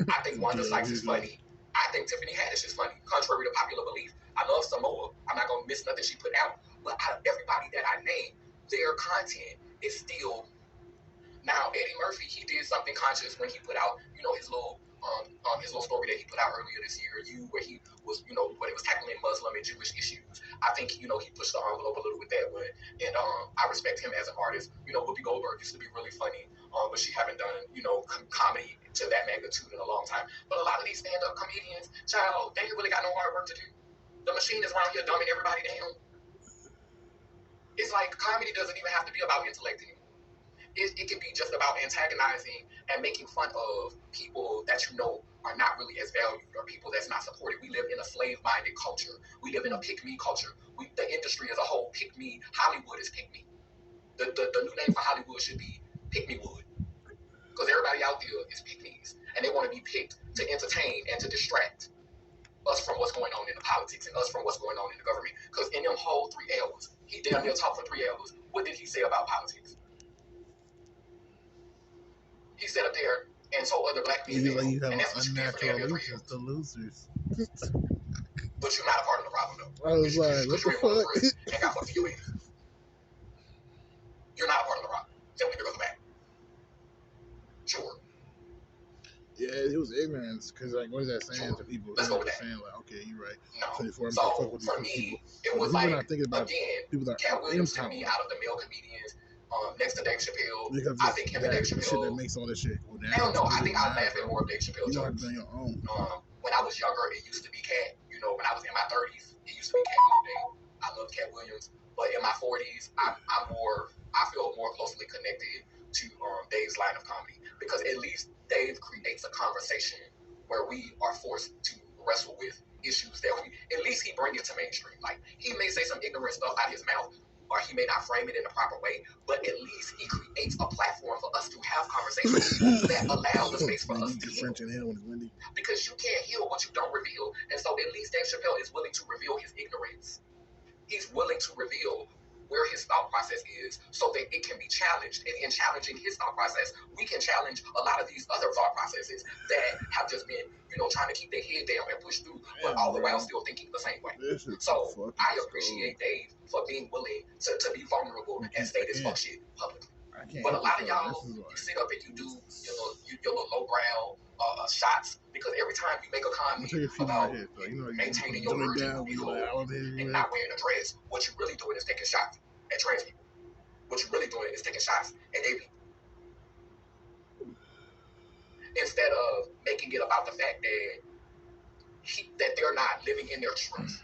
I think Wanda Sykes is funny. I think Tiffany Haddish is funny, contrary to popular belief. I love Samoa. I'm not gonna miss nothing she put out. But out of everybody that I named, their content is still. Now Eddie Murphy, he did something conscious when he put out, you know, his little story that he put out earlier this year, where he was, you know, when it was tackling Muslim and Jewish issues. I think, you know, he pushed the envelope a little with that one, and I respect him as an artist. You know, Whoopi Goldberg used to be really funny, but she haven't done, you know, comedy to that magnitude in a long time. But a lot of these stand-up comedians, child, they ain't really got no hard work to do. The machine is around here dumbing everybody down. It's like comedy doesn't even have to be about intellect anymore. It can be just about antagonizing and making fun of people that you know are not really as valued or people that's not supported. We live in a slave-minded culture. We live in a pick-me culture. The industry as a whole, pick-me. Hollywood is pick-me. The new name for Hollywood should be pick-me-wood. Because everybody out there is pick-me's. And they want to be picked to entertain and to distract us from what's going on in the politics and us from what's going on in the government. Because in them whole 3 hours, he damn near talked for 3 hours. What did he say about politics? He sat up there and told other black men, like you have and that's what you did for damn near 3 years. The losers. But you're not a part of the problem, though. I was like, what the fuck? And got fucked in your ass. You're not a part of the problem. Simply because of that. Sure. Yeah, it was ignorance. Because, like, what is that saying to people? Let's go with that. Saying, like, okay, you're right. No. So, for me, it was like, again, Katt Williams to me, out of the male comedians, next to Dave Chappelle, I think him and Dave Chappelle. Shit that makes all this shit go down. Hell no, I think I laugh at more of Dave Chappelle jokes. You have to do your own. When I was younger, it used to be Katt. You know, when I was in my 30s, it used to be Katt all day. I love Katt Williams. But in my 40s, I feel more closely connected to Dave's line of comedy because at least Dave creates a conversation where we are forced to wrestle with issues that at least he brings it to mainstream. Like, he may say some ignorant stuff out of his mouth, or he may not frame it in the proper way, but at least he creates a platform for us to have conversations that allow the space for us to heal. Because you can't heal what you don't reveal. And so at least Dave Chappelle is willing to reveal his ignorance. He's willing to reveal where his thought process is so that it can be challenged. And in challenging his thought process, we can challenge a lot of these other thought processes that have just been, you know, trying to keep their head down and push through, but all the while still thinking the same way. So I appreciate Dave for being willing to be vulnerable and say this fuck shit publicly. But a lot of y'all, you sit up and you do your little lowbrow shots because every time you make a comment about maintaining your virgin and not wearing a dress, what you're really doing is taking shots at trans people. What you're really doing is taking shots at gay people. Instead of making it about the fact that they're not living in their truth.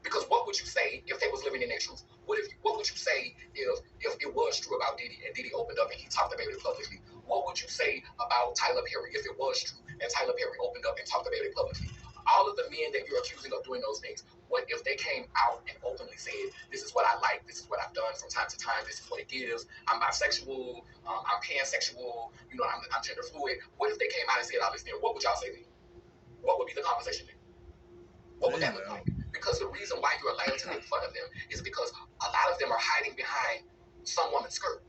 Because what would you say if they was living in their truth? What would you say if it was true about Diddy and Diddy opened up and he talked about it publicly? What would you say about Tyler Perry if it was true and Tyler Perry opened up and talked about it publicly? All of the men that you're accusing of doing those things, What if they came out and openly said, this is what I like, this is what I've done from time to time, this is what it gives, I'm bisexual, I'm pansexual, I'm gender fluid. What if they came out and said all this then? What would y'all say then? What would be the conversation then? What would that look like? Because the reason why you're allowed to make fun of them is because a lot of them are hiding behind some woman's skirt.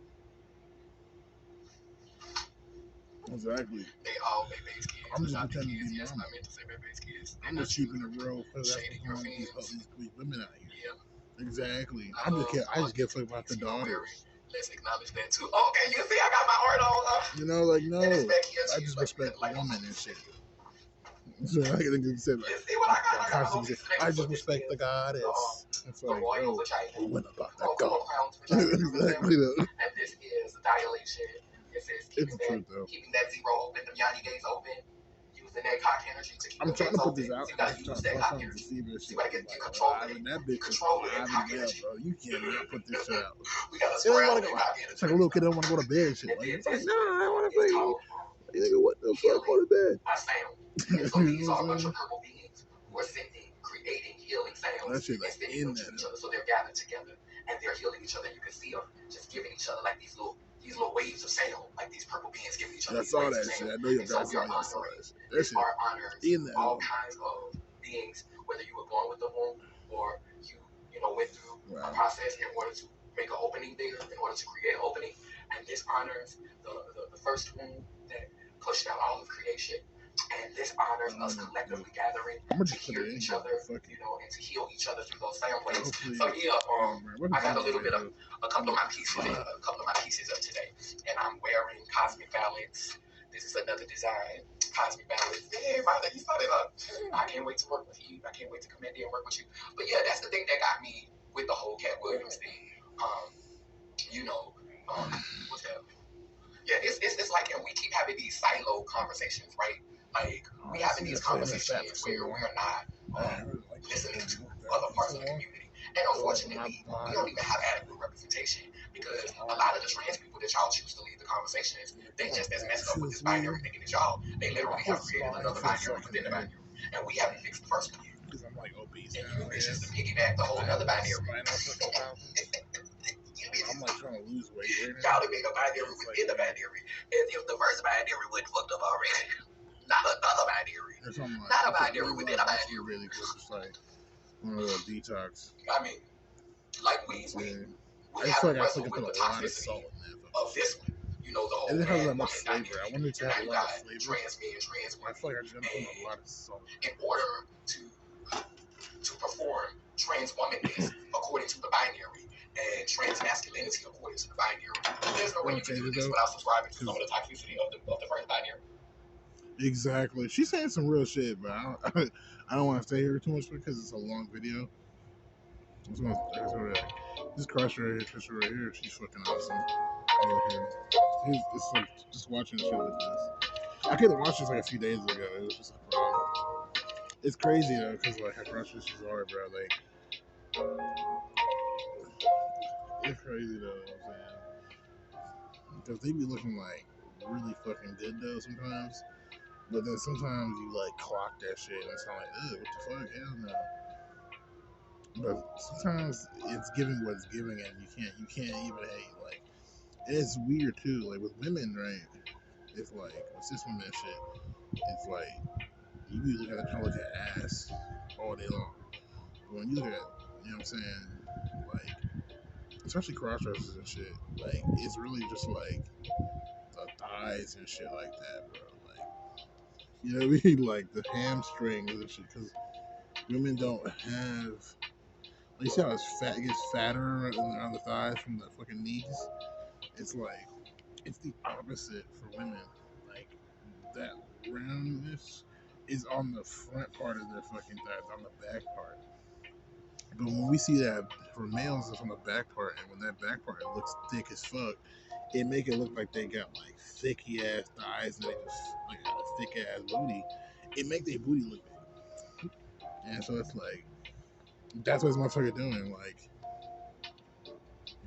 Exactly. They all baby's kids. I'm just pretending to be yes, mama. I meant to say baby's kids. I'm just keeping it real because that's what's going on with these women out here. Yeah. Exactly. I just give a fuck about the daughters. Let's acknowledge that too. Okay, you see, I got my art on. You know, like no, I just respect the woman and shit. So I can say like, I just respect the goddess. It's like, oh, what about that god? Exactly though. And this is dilation. This is it's the truth though. Keeping that zero open, the yanni gates open. Using that cock energy to keep I'm trying to put this out. You gotta use that cock energy. See this shit. You gotta get control of it. That bitch control is cock energy, bro. You cannot put this shit out. We gotta scramble that cock energy. It's like a little kid don't want to go to bed. Shit. Like, it's like, nah, I want to play. Nigga, what the fuck? Go to bed. I sound. So these are a bunch of purple beings who are sending, creating healing sounds. That shit like in that. Each other. So they're gathered together and they're healing each other. You can see them just giving each other like these little waves of sound, like these purple beings giving each other. I saw that shit. I know you guys saw that. That shit. Are honors in that. All kinds of beings, whether you were born with the womb or you went through a process in order to make an opening there, in order to create an opening. And this honors the first womb that pushed out all of creation. And this honors us collectively gathering to hear each other, and to heal each other through those sound waves. So yeah, I got a couple of my pieces of today, and I'm wearing cosmic balance. This is another design, cosmic balance. Hey, Father, you started up. I can't wait to work with you. I can't wait to come in there and work with you. But yeah, that's the thing that got me with the whole Katt Williams thing. What's that? Yeah, it's like, and we keep having these silo conversations, right? Like, we having these conversations where we're not listening to other parts of the community. And unfortunately, we don't even have adequate representation because a lot of the trans people that y'all choose to lead the conversations, they just as messed up with this binary thinking as y'all. They literally have created another binary within the binary. And we haven't fixed the first one yet. Because I'm like obese. And you bitches to piggyback the whole other binary. I'm like trying to lose weight. Y'all made a binary within the binary. As if the first binary wasn't fucked up already. Not another binary. Not a binary within a binary. Really good. It's like one of those detox. I mean, like we have wrestled with the toxicity of this one. The whole and it has that much flavor. I wanted to have a lot of flavor. Trans men, trans women. I feel like I just put a lot of salt. In order to perform trans womanness according to the binary and trans masculinity according to the binary, there's no way you can do this without subscribing to some of the toxicity of the first binary. Exactly. She's saying some real shit, but I don't want to stay here too much because it's a long video. This crush right here, she's fucking awesome. Over here. It's like just watching shit like this. I could have watched this like a few days ago. It was just a problem. It's crazy though, because like her crushes, she's hard, bro. Like, it's crazy though. You know what I'm saying? Because they be looking like really fucking good though sometimes. But then sometimes you like clock that shit and it's like, ugh, what the fuck? Hell no. But sometimes it's giving what's giving and you can't even hate. Like, and it's weird too. Like with women, right? It's like with cis women and shit. It's like you be looking at kind of look at ass all day long. But when you look at, you know what I'm saying, like especially cross dressers and shit, like it's really just like the thighs and shit like that, bro. You know what I mean? Like the hamstrings and shit, because women don't have. Like, you see how it gets fatter on the thighs from the fucking knees? It's like, it's the opposite for women. Like, that roundness is on the front part of their fucking thighs, on the back part. But when we see that for males, it's on the back part, and when that back part looks thick as fuck, it make it look like they got like thicky ass thighs and they just like got a thick ass booty. It make their booty look big. And so it's like that's what this motherfucker doing. Like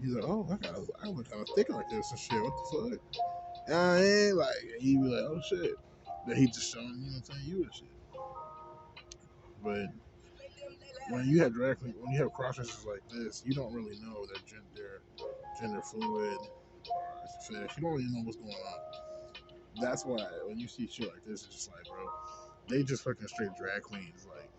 he's like, oh, I look kind of thick like this and shit. What the fuck? And I ain't like he be like, oh shit. Then he just showing, you know what I'm saying, you and shit. But when you have drag queen, when you have cross dressers like this, you don't really know their gender fluid or fetish. You don't really know what's going on. That's why when you see shit like this, it's just like, bro, they just fucking straight drag queens. Like,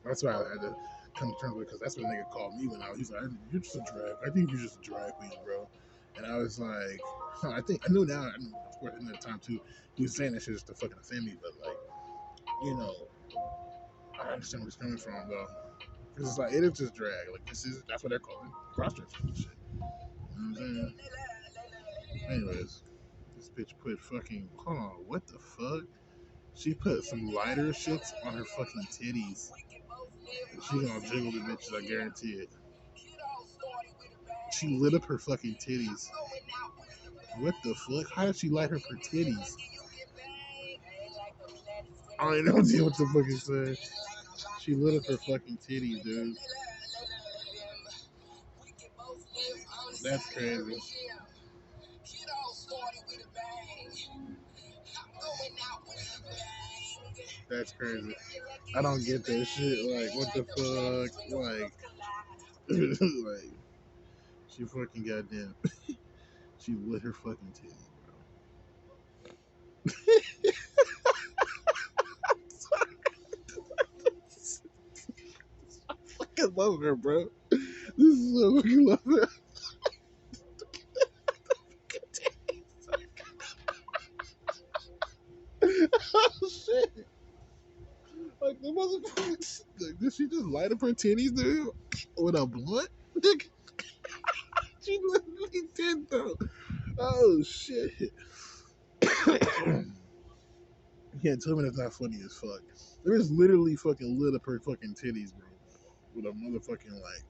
that's why I had to come to terms with, because that's what a nigga called me when I was. He's like, "You're just a drag. I think you're just a drag queen, bro." And I was like, huh, I think I knew now. I knew, of course, in that time too, he was saying that shit just to fucking offend me. But like, you know, I understand where he's coming from though. Cause it's like it is just drag. Like that's what they're calling cross dressing and shit. You know what I'm saying? Anyways, this bitch put fucking. Hold on, what the fuck? She put some lighter shits on her fucking titties. She gonna jiggle the bitches, I guarantee it. She lit up her fucking titties. What the fuck? How did she light up her titties? I don't even know what the fuck it said. She lit up her fucking titties, dude. That's crazy. That's crazy. I don't get that shit. Like, what the fuck? Like, like, she fucking goddamn. She lit her fucking titties, bro. I fucking love her, bro. This is so fucking love her. Oh shit! Like the motherfucker. Like, did she just light up her titties, dude? With a blunt? She literally did though. Oh shit! You can't tell me that's not funny as fuck. There is literally fucking lit up her fucking titties, bro, with a motherfucking like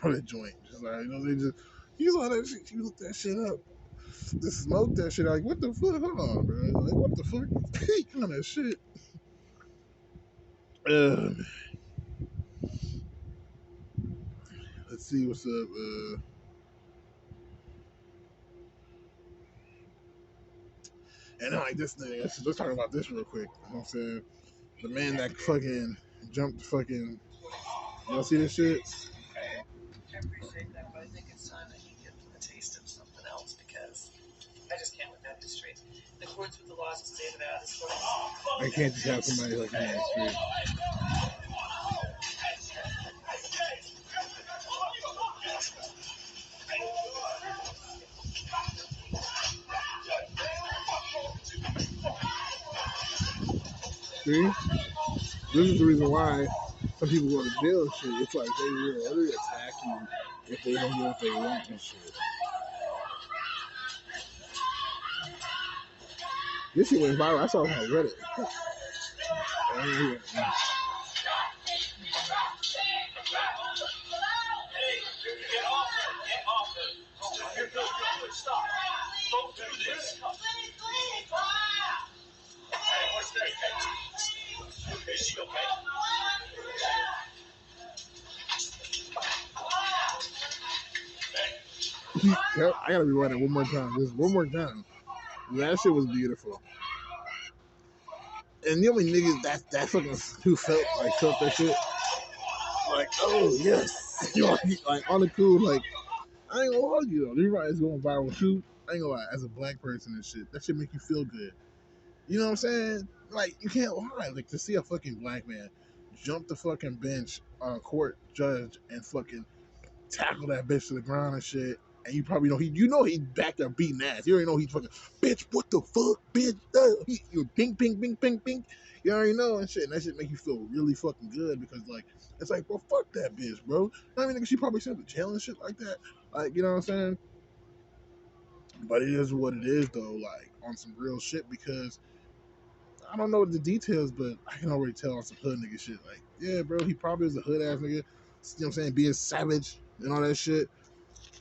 on a joint. Just like, you know, they just she saw that shit. She lit that shit up. Just smoked that shit. Like, what the fuck? Hold on, bro. Like, what the fuck? Peak on that shit. Um, let's see what's up. And like this thing, let's talk about this real quick. You know what I'm saying? The man that fucking jumped fucking. Y'all see this shit? I appreciate that, but I think it's time that you get a taste of something else because I just can't with that history. In accordance with the laws of the state of Addis, I can't just have somebody like him on the street. See? This is the reason why some people go to jail and shit. It's like they will literally attack you if they don't get what they want and shit. This shit went viral. I saw it on Reddit. stop. Don't do this. Hey, what's that? Is she okay? I gotta rewind it one more time. Just one more time. That shit was beautiful. And you know how many niggas that fucking who felt that shit? Like, oh yes. You know, like on the cool, like I ain't gonna hold you though. Everybody's going viral too. I ain't gonna lie, as a black person and shit, that shit make you feel good. You know what I'm saying? Like, you can't lie. Like, to see a fucking black man jump the fucking bench on a court judge and fucking tackle that bitch to the ground and shit. And you probably know he back there beating ass. You already know he's fucking, bitch, what the fuck, bitch? You ping, ping, ping, ping, ping. You already know and shit. And that shit make you feel really fucking good because, like, it's like, bro, fuck that bitch, bro. I mean, she probably sent to jail and shit like that. Like, you know what I'm saying? But it is what it is, though, like, on some real shit because I don't know the details, but I can already tell on some hood nigga shit. Like, yeah, bro, he probably was a hood ass nigga. You know what I'm saying? Being savage and all that shit.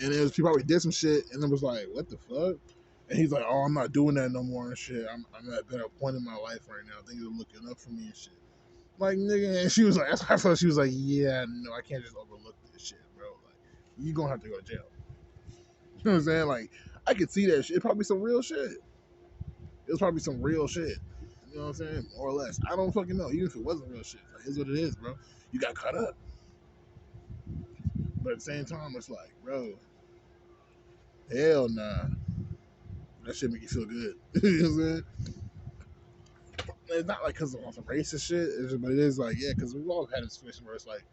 And he probably did some shit and it was like, what the fuck? And he's like, oh, I'm not doing that no more and shit. I'm at a better point in my life right now. Things are looking up for me and shit. Like, nigga, and she was like, that's why I felt she was like, yeah, no, I can't just overlook this shit, bro. Like, you gonna have to go to jail. You know what I'm saying? Like, I could see that shit. It probably some real shit. It was probably some real shit. You know what I'm saying? More or less. I don't fucking know. Even if it wasn't real shit. Like, it's what it is, bro. You got caught up. But at the same time, it's like, bro, hell nah. That shit make you feel good. You know what I'm saying? It's not like because of some racist shit, but it is like, yeah, because we've all had a situation where it's like,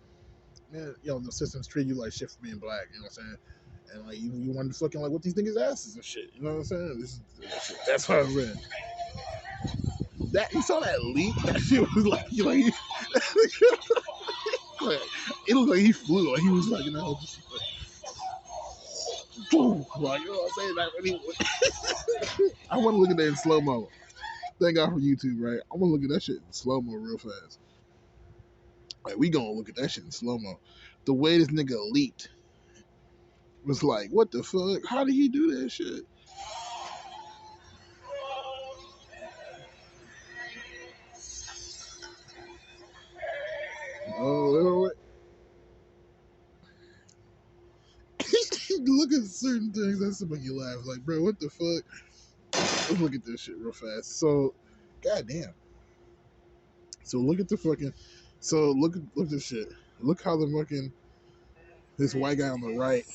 man, the systems treat you like shit for being black, you know what I'm saying? And like you want to fucking like what these niggas asses and shit, you know what I'm saying? That's what I'm saying. That you saw that leap, that shit was like, like it looked like he flew, like he was like, just like, boom, like you know what I'm saying? That really, I want to look at that in slow mo. Thank God for YouTube, right? I want to look at that shit in slow mo real fast. Like we gonna look at that shit in slow mo. The way this nigga leaped was like, what the fuck? How did he do that shit? Oh, look at certain things that's make you laugh. Like, bro, what the fuck? Let's look at this shit real fast. So, goddamn. So look at the fucking. So look at this shit. Look how the fucking this white guy on the right.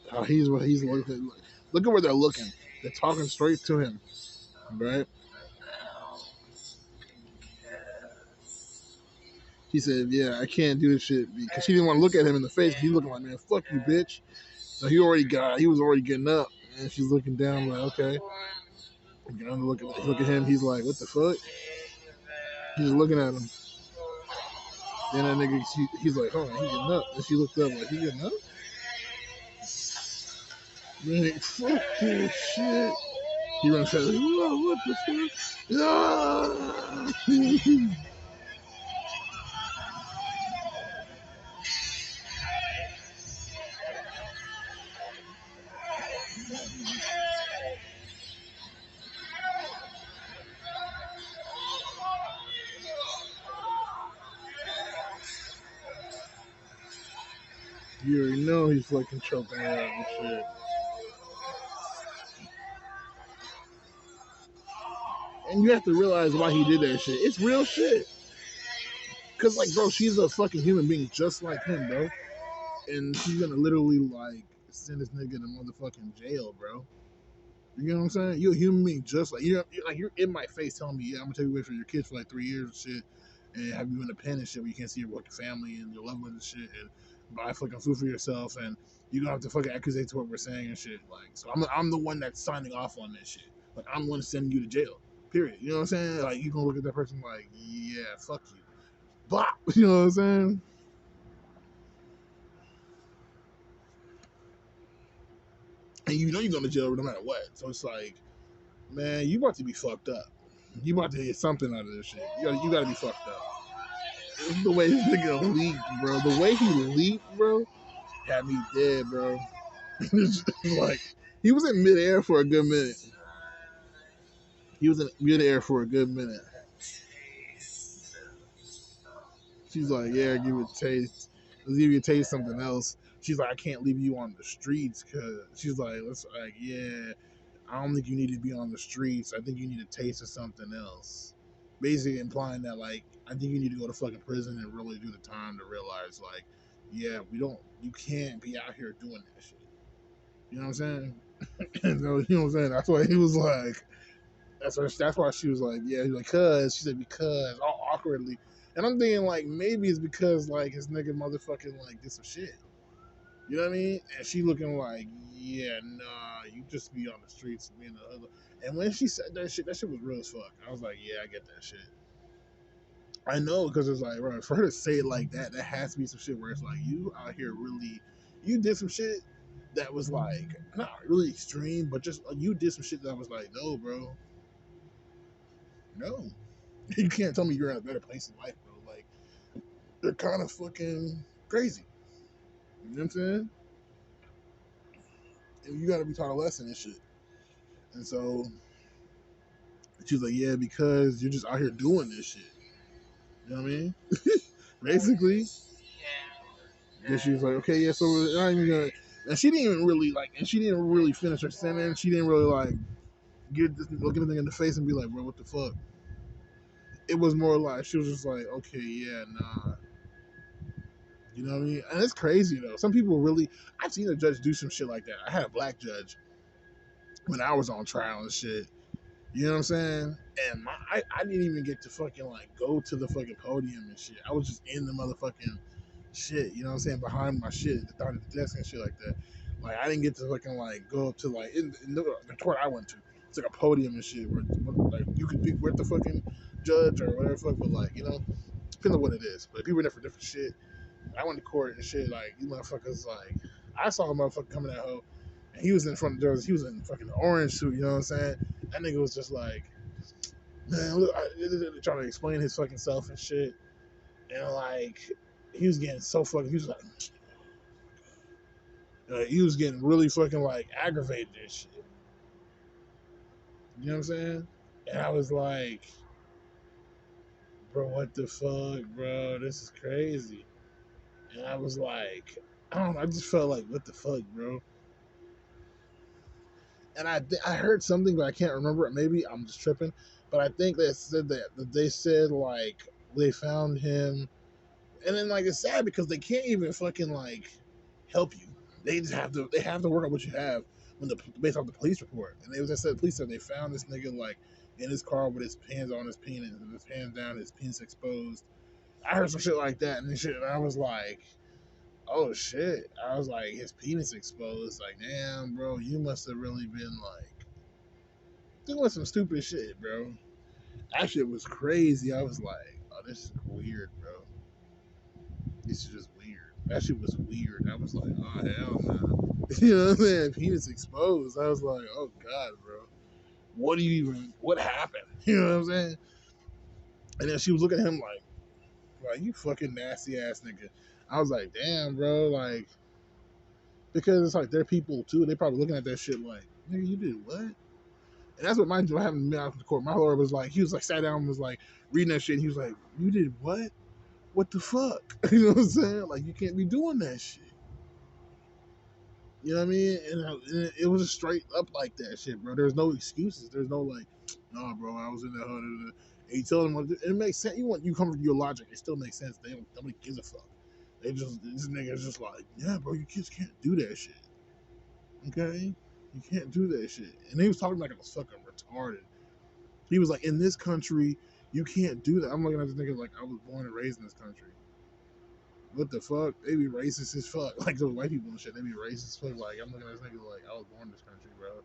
How he's looking. Look at where they're looking. They're talking straight to him, right? He said, "Yeah, I can't do this shit," because she didn't want to look at him in the face. He's looking like, "Man, fuck you, bitch." So he was already getting up, and she's looking down like, "Okay." Look at him. He's like, "What the fuck?" He's looking at him. Then that nigga, he's like, "Oh, he getting up." And she looked up like, "He getting up?" Man, fuck this shit. He runs out like, "Whoa, what the fuck?" Ah! You already know he's fucking choking her out and shit. And you have to realize why he did that shit. It's real shit. Cause like, bro, she's a fucking human being just like him, bro. And she's gonna literally like send this nigga to motherfucking jail, bro. You know what I'm saying? You're a human being just like you're in my face telling me, yeah, I'm gonna take you away from your kids for like 3 years and shit, and have you in a pen and shit where you can't see your fucking family and your loved ones and shit, and buy fucking food for yourself, and you don't have to fucking accusate to what we're saying and shit. Like, so I'm the one that's signing off on this shit. Like, I'm the one sending you to jail. Period. You know what I'm saying? Like, you gonna look at that person like, yeah, fuck you, bop. You know what I'm saying? And you know you're going to jail no matter what. So it's like, man, you about to be fucked up. You about to get something out of this shit. You gotta be fucked up. The way this nigga leaped, bro. The way he leaped, bro, had me dead, bro. Like, he was in midair for a good minute. He was in midair for a good minute. She's like, yeah, give it a taste. Let's give you a taste of something else. She's like, I can't leave you on the streets because she's like, yeah, I don't think you need to be on the streets. I think you need a taste of something else. Basically implying that like I think you need to go to fucking prison and really do the time to realize like, yeah, you can't be out here doing that shit. You know what I'm saying? You know what I'm saying? That's why he was like, that's why she was like, yeah, like, cause she said because all awkwardly, and I'm thinking like maybe it's because like his nigga motherfucking like did some shit. You know what I mean? And she looking like, yeah, nah, you just be on the streets being the other. And when she said that shit was real as fuck. I was like, yeah, I get that shit. I know because it's like, bro, for her to say it like that, that has to be some shit where it's like, you out here really, you did some shit that was like, not really extreme, but just you did some shit that was like, no, bro, no. You can't tell me you're in a better place in life, bro. Like, you're kind of fucking crazy. You know what I'm saying? And you got to be taught a lesson and shit. And so she was like, yeah, because you're just out here doing this shit. You know what I mean? Basically. Then she was like, okay, yeah, so I'm even gonna. And she didn't even really like, and she didn't really finish her sentence. She didn't really like look anything in the face and be like, bro, what the fuck? it was more like she was just like, okay, yeah, nah. You know what I mean? And it's crazy though. Some people really, I've seen a judge do some shit like that. I had a black judge when I was on trial and shit. You know what I'm saying? And I didn't even get to fucking like go to the fucking podium and shit. I was just in the motherfucking shit. You know what I'm saying? Behind my shit, behind the desk and shit like that. Like I didn't get to fucking like go up to like in the court I went to. It's like a podium and shit where like you could be with the fucking judge or whatever fuck, but like depends on what it is. But people are there for different shit. I went to court and shit. Like you motherfuckers, like I saw a motherfucker coming at hoe, and he was in front of the judge. He was in fucking orange suit. You know what I'm saying? That nigga was just like, man, look, trying to explain his fucking self and shit, and like he was getting so fucking. He was like, he was getting really fucking like aggravated and shit. You know what I'm saying? And I was like, bro, what the fuck, bro? This is crazy. And I was like, I don't know. I just felt like, what the fuck, bro? And I heard something, but I can't remember it. Maybe I'm just tripping. But I think they said like they found him, and then like it's sad because they can't even fucking like help you. They have to work on what you have when the based off the police report. And they said the police said they found this nigga like in his car with his hands on his penis and his hands down, his penis exposed. I heard some shit like that and shit, and I was like, oh shit. I was like, his penis exposed. Like, damn, bro, you must have really been like doing some stupid shit, bro. That shit was crazy. I was like, oh, this is weird, bro. This is just weird. That shit was weird. I was like, oh hell no. You know what I'm saying? Penis exposed. I was like, oh god, bro. What do you even? What happened? You know what I'm saying? And then she was looking at him like you fucking nasty ass nigga. I was like, damn, bro, like because it's like they're people too. They probably looking at that shit like, nigga, you did what? And that's what my having me out of the court. My lawyer was like, he was like sat down and was like reading that shit. And he was like, you did what? What the fuck? You know what I'm saying? Like you can't be doing that shit. You know what I mean? And it was straight up like that shit, bro. There's no excuses. There's no like, nah, bro, I was in the hood. And you tell them, it makes sense. You come with your logic. It still makes sense. Nobody gives a fuck. This nigga's just like, yeah, bro, you kids can't do that shit. Okay? You can't do that shit. And he was talking like I was fucking retarded. He was like, in this country, you can't do that. I'm looking at this nigga like I was born and raised in this country. What the fuck? They be racist as fuck. Like those white people and shit, they be racist as fuck. Like I'm looking at this nigga like I was born in this country, bro. What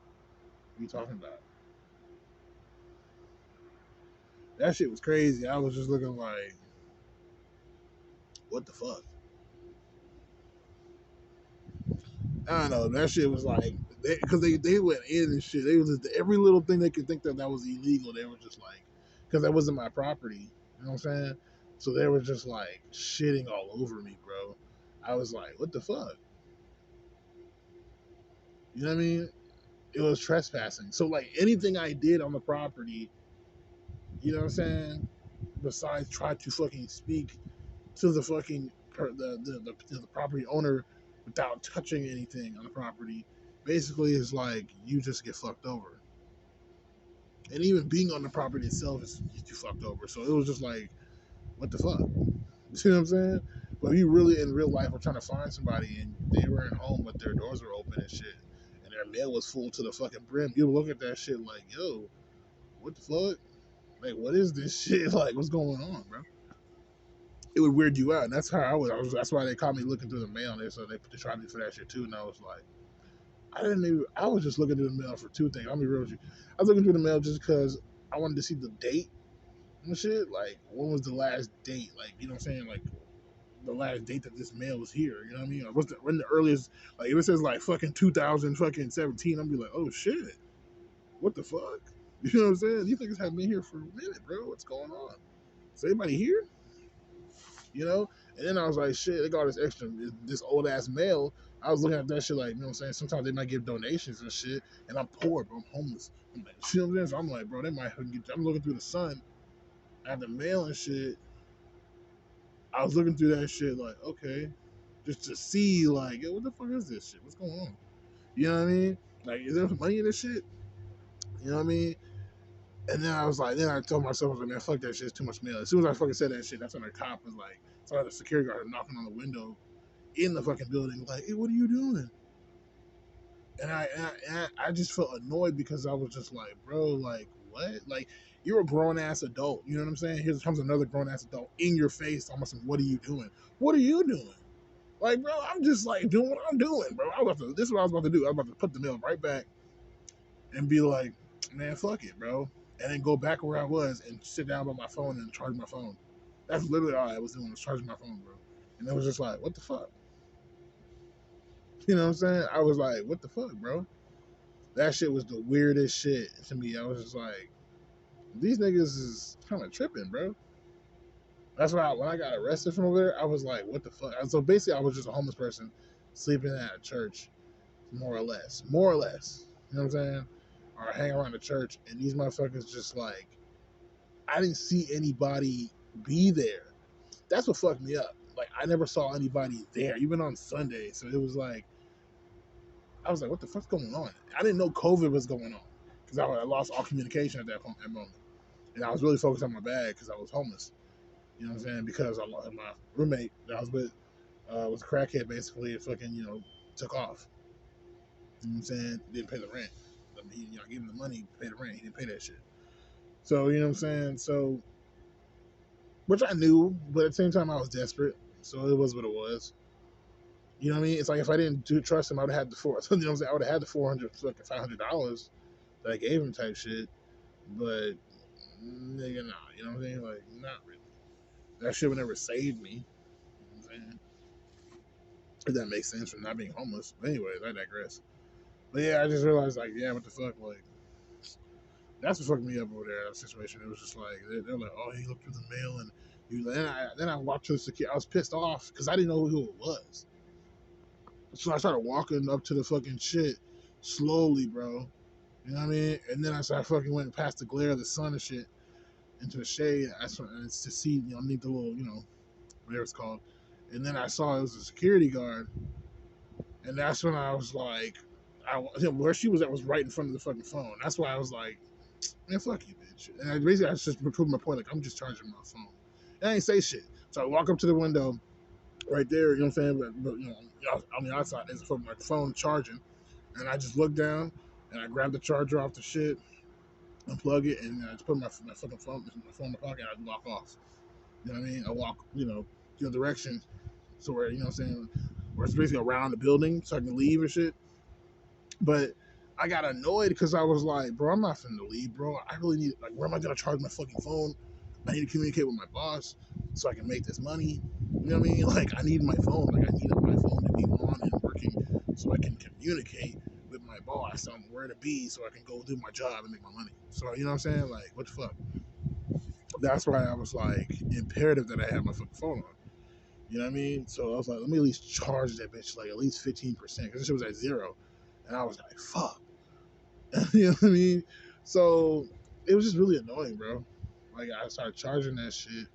are you talking about? That shit was crazy. I was just looking like, what the fuck? I don't know. That shit was like, because they went in and shit. They was just, every little thing they could think that was illegal. They were just like, because that wasn't my property. You know what I'm saying? So they were just like shitting all over me, bro. I was like, what the fuck? You know what I mean? It was trespassing. So like anything I did on the property, you know what I'm saying? Besides try to fucking speak to the fucking the property owner without touching anything on the property, basically is like you just get fucked over. And even being on the property itself is you fucked over. So it was just like, what the fuck? You see what I'm saying? But if you really in real life were trying to find somebody and they were at home but their doors were open and shit, and their mail was full to the fucking brim, you look at that shit like, yo, what the fuck? Like, what is this shit? Like, what's going on, bro? It would weird you out, and that's how I was. That's why they caught me looking through the mail. There, so they tried me for that shit too. And I was like, I didn't even. I was just looking through the mail for two things. I'll be real with you. I was looking through the mail just because I wanted to see the date and shit. Like, when was the last date? Like, you know what I'm saying? Like, the last date that this mail was here. You know what I mean? Like, when the earliest? Like, if it says like fucking 2000 fucking 17, I'll be like, oh shit, what the fuck? You know what I'm saying? These niggas have been here for a minute, bro. What's going on? Is anybody here? You know? And then I was like, shit, they got this extra, this old ass mail. I was looking at that shit like, you know what I'm saying? Sometimes they might give donations and shit, and I'm poor, bro. I'm homeless. I'm like, you know what I'm saying? So I'm like, bro, they might get, I'm looking through the sun at the mail and shit. I was looking through that shit like, okay, just to see, like, yo, what the fuck is this shit? What's going on? You know what I mean? Like, is there some money in this shit? You know what I mean? And then I was like, then I told myself, I was like, man, fuck that shit, it's too much mail. As soon as I fucking said that shit, that's when the cop was like, sorry, the security guard knocking on the window in the fucking building, like, hey, what are you doing? And I just felt annoyed because I was just like, bro, like, what? Like, you're a grown ass adult. You know what I'm saying? Here comes another grown ass adult in your face, almost like, what are you doing? What are you doing? Like, bro, I'm just like doing what I'm doing, bro. This is what I was about to do. I was about to put the mail right back and be like, man, fuck it, bro. And then go back where I was and sit down by my phone and charge my phone. That's literally all I was doing was charging my phone, bro. And it was just like, what the fuck? You know what I'm saying? I was like, what the fuck, bro? That shit was the weirdest shit to me. I was just like, these niggas is kind of tripping, bro. That's why when I got arrested from over there, I was like, what the fuck? So basically, I was just a homeless person sleeping at a church, more or less. More or less. You know what I'm saying? Or hang around the church, and these motherfuckers just like, I didn't see anybody be there. That's what fucked me up. Like, I never saw anybody there, even on Sunday. So it was like, I was like, what the fuck's going on? I didn't know COVID was going on because I lost all communication at that moment. And I was really focused on my bag because I was homeless. You know what I'm saying? Because my roommate that I was with was a crackhead basically and fucking, took off. You know what I'm saying? Didn't pay the rent. I mean, I gave him the money to pay the rent. He didn't pay that shit. So, you know what I'm saying? So, which I knew, but at the same time, I was desperate. So it was what it was. You know what I mean? It's like if I didn't trust him, I would have had the four. You know what I'm saying? I would have had the $400, $500 that I gave him type shit. But nigga, nah. You know what I'm saying? Like, not really. That shit would never save me. You know what I'm saying? If that makes sense from not being homeless. But anyways, I digress. But yeah, I just realized like, yeah, what the fuck, like that's what fucked me up over there. That situation. It was just like they're like, oh, he looked through the mail and you. Then I walked to the security. I was pissed off because I didn't know who it was. So I started walking up to the fucking shit slowly, bro. You know what I mean? And then I started fucking went past the glare of the sun and shit into the shade. I started to see, underneath the little, whatever it's called. And then I saw it was a security guard. And that's when I was like, where she was at was right in front of the fucking phone. That's why I was like, man, fuck you, bitch. And basically, I just proved my point. Like, I'm just charging my phone. And I ain't say shit. So I walk up to the window right there, you know what I'm saying? But on the outside, there's my phone charging. And I just look down and I grab the charger off the shit, unplug it, and I just put my fucking phone in my pocket and I walk off. You know what I mean? I walk, your direction. So where, you know what I'm saying? Where it's basically around the building so I can leave and shit. But I got annoyed because I was like, bro, I'm not finna leave, bro. I really need, like, where am I gonna charge my fucking phone? I need to communicate with my boss so I can make this money. You know what I mean? Like, I need my phone. Like, I need my phone to be on and working so I can communicate with my boss on where to be so I can go do my job and make my money. So, you know what I'm saying? Like, what the fuck? That's why I was like, imperative that I have my fucking phone on. You know what I mean? So I was like, let me at least charge that bitch like at least 15% because this shit was at zero. And I was like, fuck. You know what I mean? So it was just really annoying, bro. Like I started charging that shit,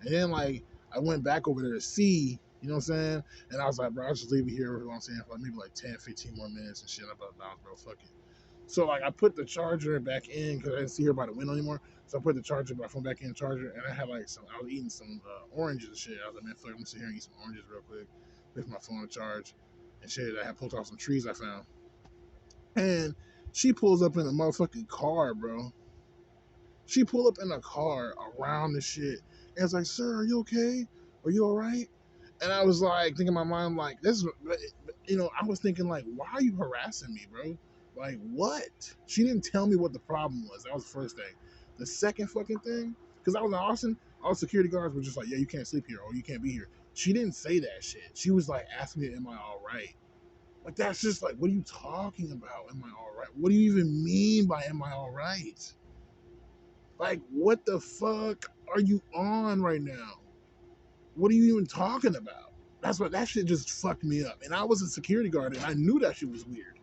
and then like I went back over there to see, you know what I'm saying? And I was like, bro, I'll just leave it here. You know what I'm saying, for like maybe like 10, 15 more minutes and shit. I'm about, nah, bro, fuck it. So like I put the charger back in because I didn't see her by the window anymore. So I put the charger, my phone back in the charger, and I had like I was eating some oranges and shit. I was like, man, fuck, I'm gonna sit here and eat some oranges real quick. With my phone to charge and shit. I had pulled off some trees I found. And she pulls up in a motherfucking car, bro. She pulled up in a car around the shit. And it's like, sir, are you okay? Are you all right? And I was like, thinking in my mind, like, this, I was thinking, like, why are you harassing me, bro? Like, what? She didn't tell me what the problem was. That was the first thing. The second fucking thing, because I was in Austin, all the security guards were just like, yeah, you can't sleep here or you can't be here. She didn't say that shit. She was like, asking me, am I all right? Like, that's just like, what are you talking about? Am I all right? What do you even mean by am I all right? Like, what the fuck are you on right now? What are you even talking about? That's what that shit just fucked me up. And I was a security guard and I knew that shit was weird.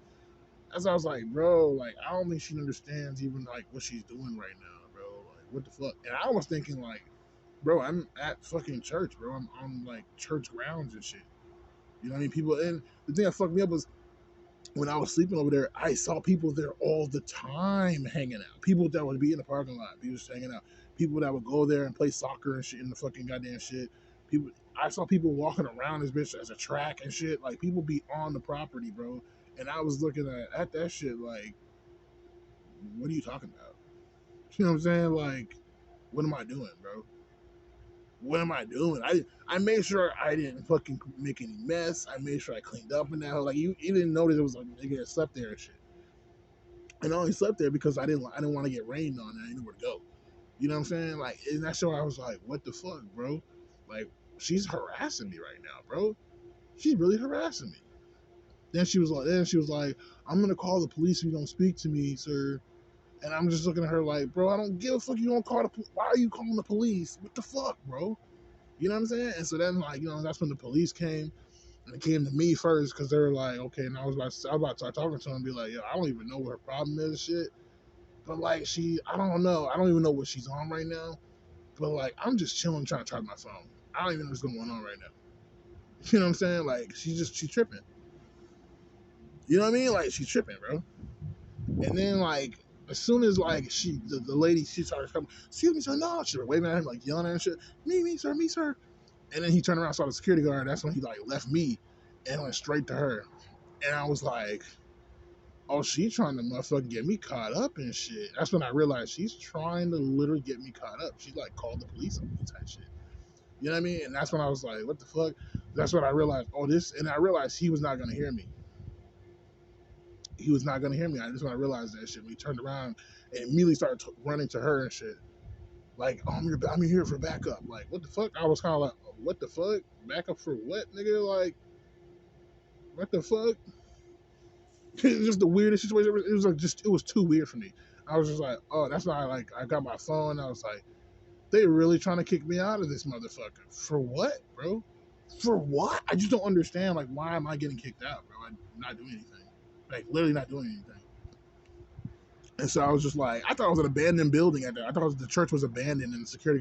That's why I was like, bro, like, I don't think she understands even like what she's doing right now, bro. Like, what the fuck? And I was thinking, like, bro, I'm at fucking church, bro. I'm on like church grounds and shit. You know what I mean? People, and the thing that fucked me up was when I was sleeping over there, I saw people there all the time hanging out. People that would be in the parking lot, people just hanging out. People that would go there and play soccer and shit in the fucking goddamn shit. People, I saw people walking around this bitch as a track and shit. Like people be on the property, bro. And I was looking at that shit like, what are you talking about? You know what I'm saying? Like, what am I doing, bro? What am I doing? I made sure I didn't fucking make any mess. I made sure I cleaned up in that hole. Like you didn't notice it was a nigga that slept there and shit. And I only slept there because I didn't want to get rained on and I knew where to go. You know what I'm saying? Like in that show I was like, what the fuck, bro? Like she's harassing me right now, bro. She's really harassing me. Then she was like, I'm gonna call the police if you don't speak to me, sir. And I'm just looking at her like, bro, I don't give a fuck. You don't call the police. Why are you calling the police? What the fuck, bro? You know what I'm saying? And so then, like, that's when the police came. And it came to me first because they were like, okay. And I was about to start talking to her and be like, yo, I don't even know what her problem is and shit. But, like, I don't know. I don't even know what she's on right now. But, like, I'm just chilling trying to charge my phone. I don't even know what's going on right now. You know what I'm saying? Like, she's tripping. You know what I mean? Like, she's tripping, bro. And then, like, as soon as, like, the lady, she started coming, excuse me, sir, no. She was waving at him, like, yelling at him and shit. Me, sir, me, sir. And then he turned around, saw the security guard. That's when he, like, left me and went straight to her. And I was like, oh, she's trying to motherfucking get me caught up and shit. That's when I realized she's trying to literally get me caught up. She, like, called the police on me type shit. You know what I mean? And that's when I was like, what the fuck? That's when I realized, and I realized he was not going to hear me. He was not going to hear me. I just when I realized that shit. When he turned around and immediately started running to her and shit. Like, oh, I'm here for backup. Like, what the fuck? I was kind of like, what the fuck? Backup for what, nigga? Like, what the fuck? It's just the weirdest situation. It was like it was too weird for me. I was just like, oh, that's why I got my phone. I was like, they really trying to kick me out of this motherfucker. For what, bro? For what? I just don't understand. Like, why am I getting kicked out, bro? I'm not doing anything. Like, literally not doing anything. And so I was just like, I thought it was an abandoned building at that. I thought the church was abandoned and the security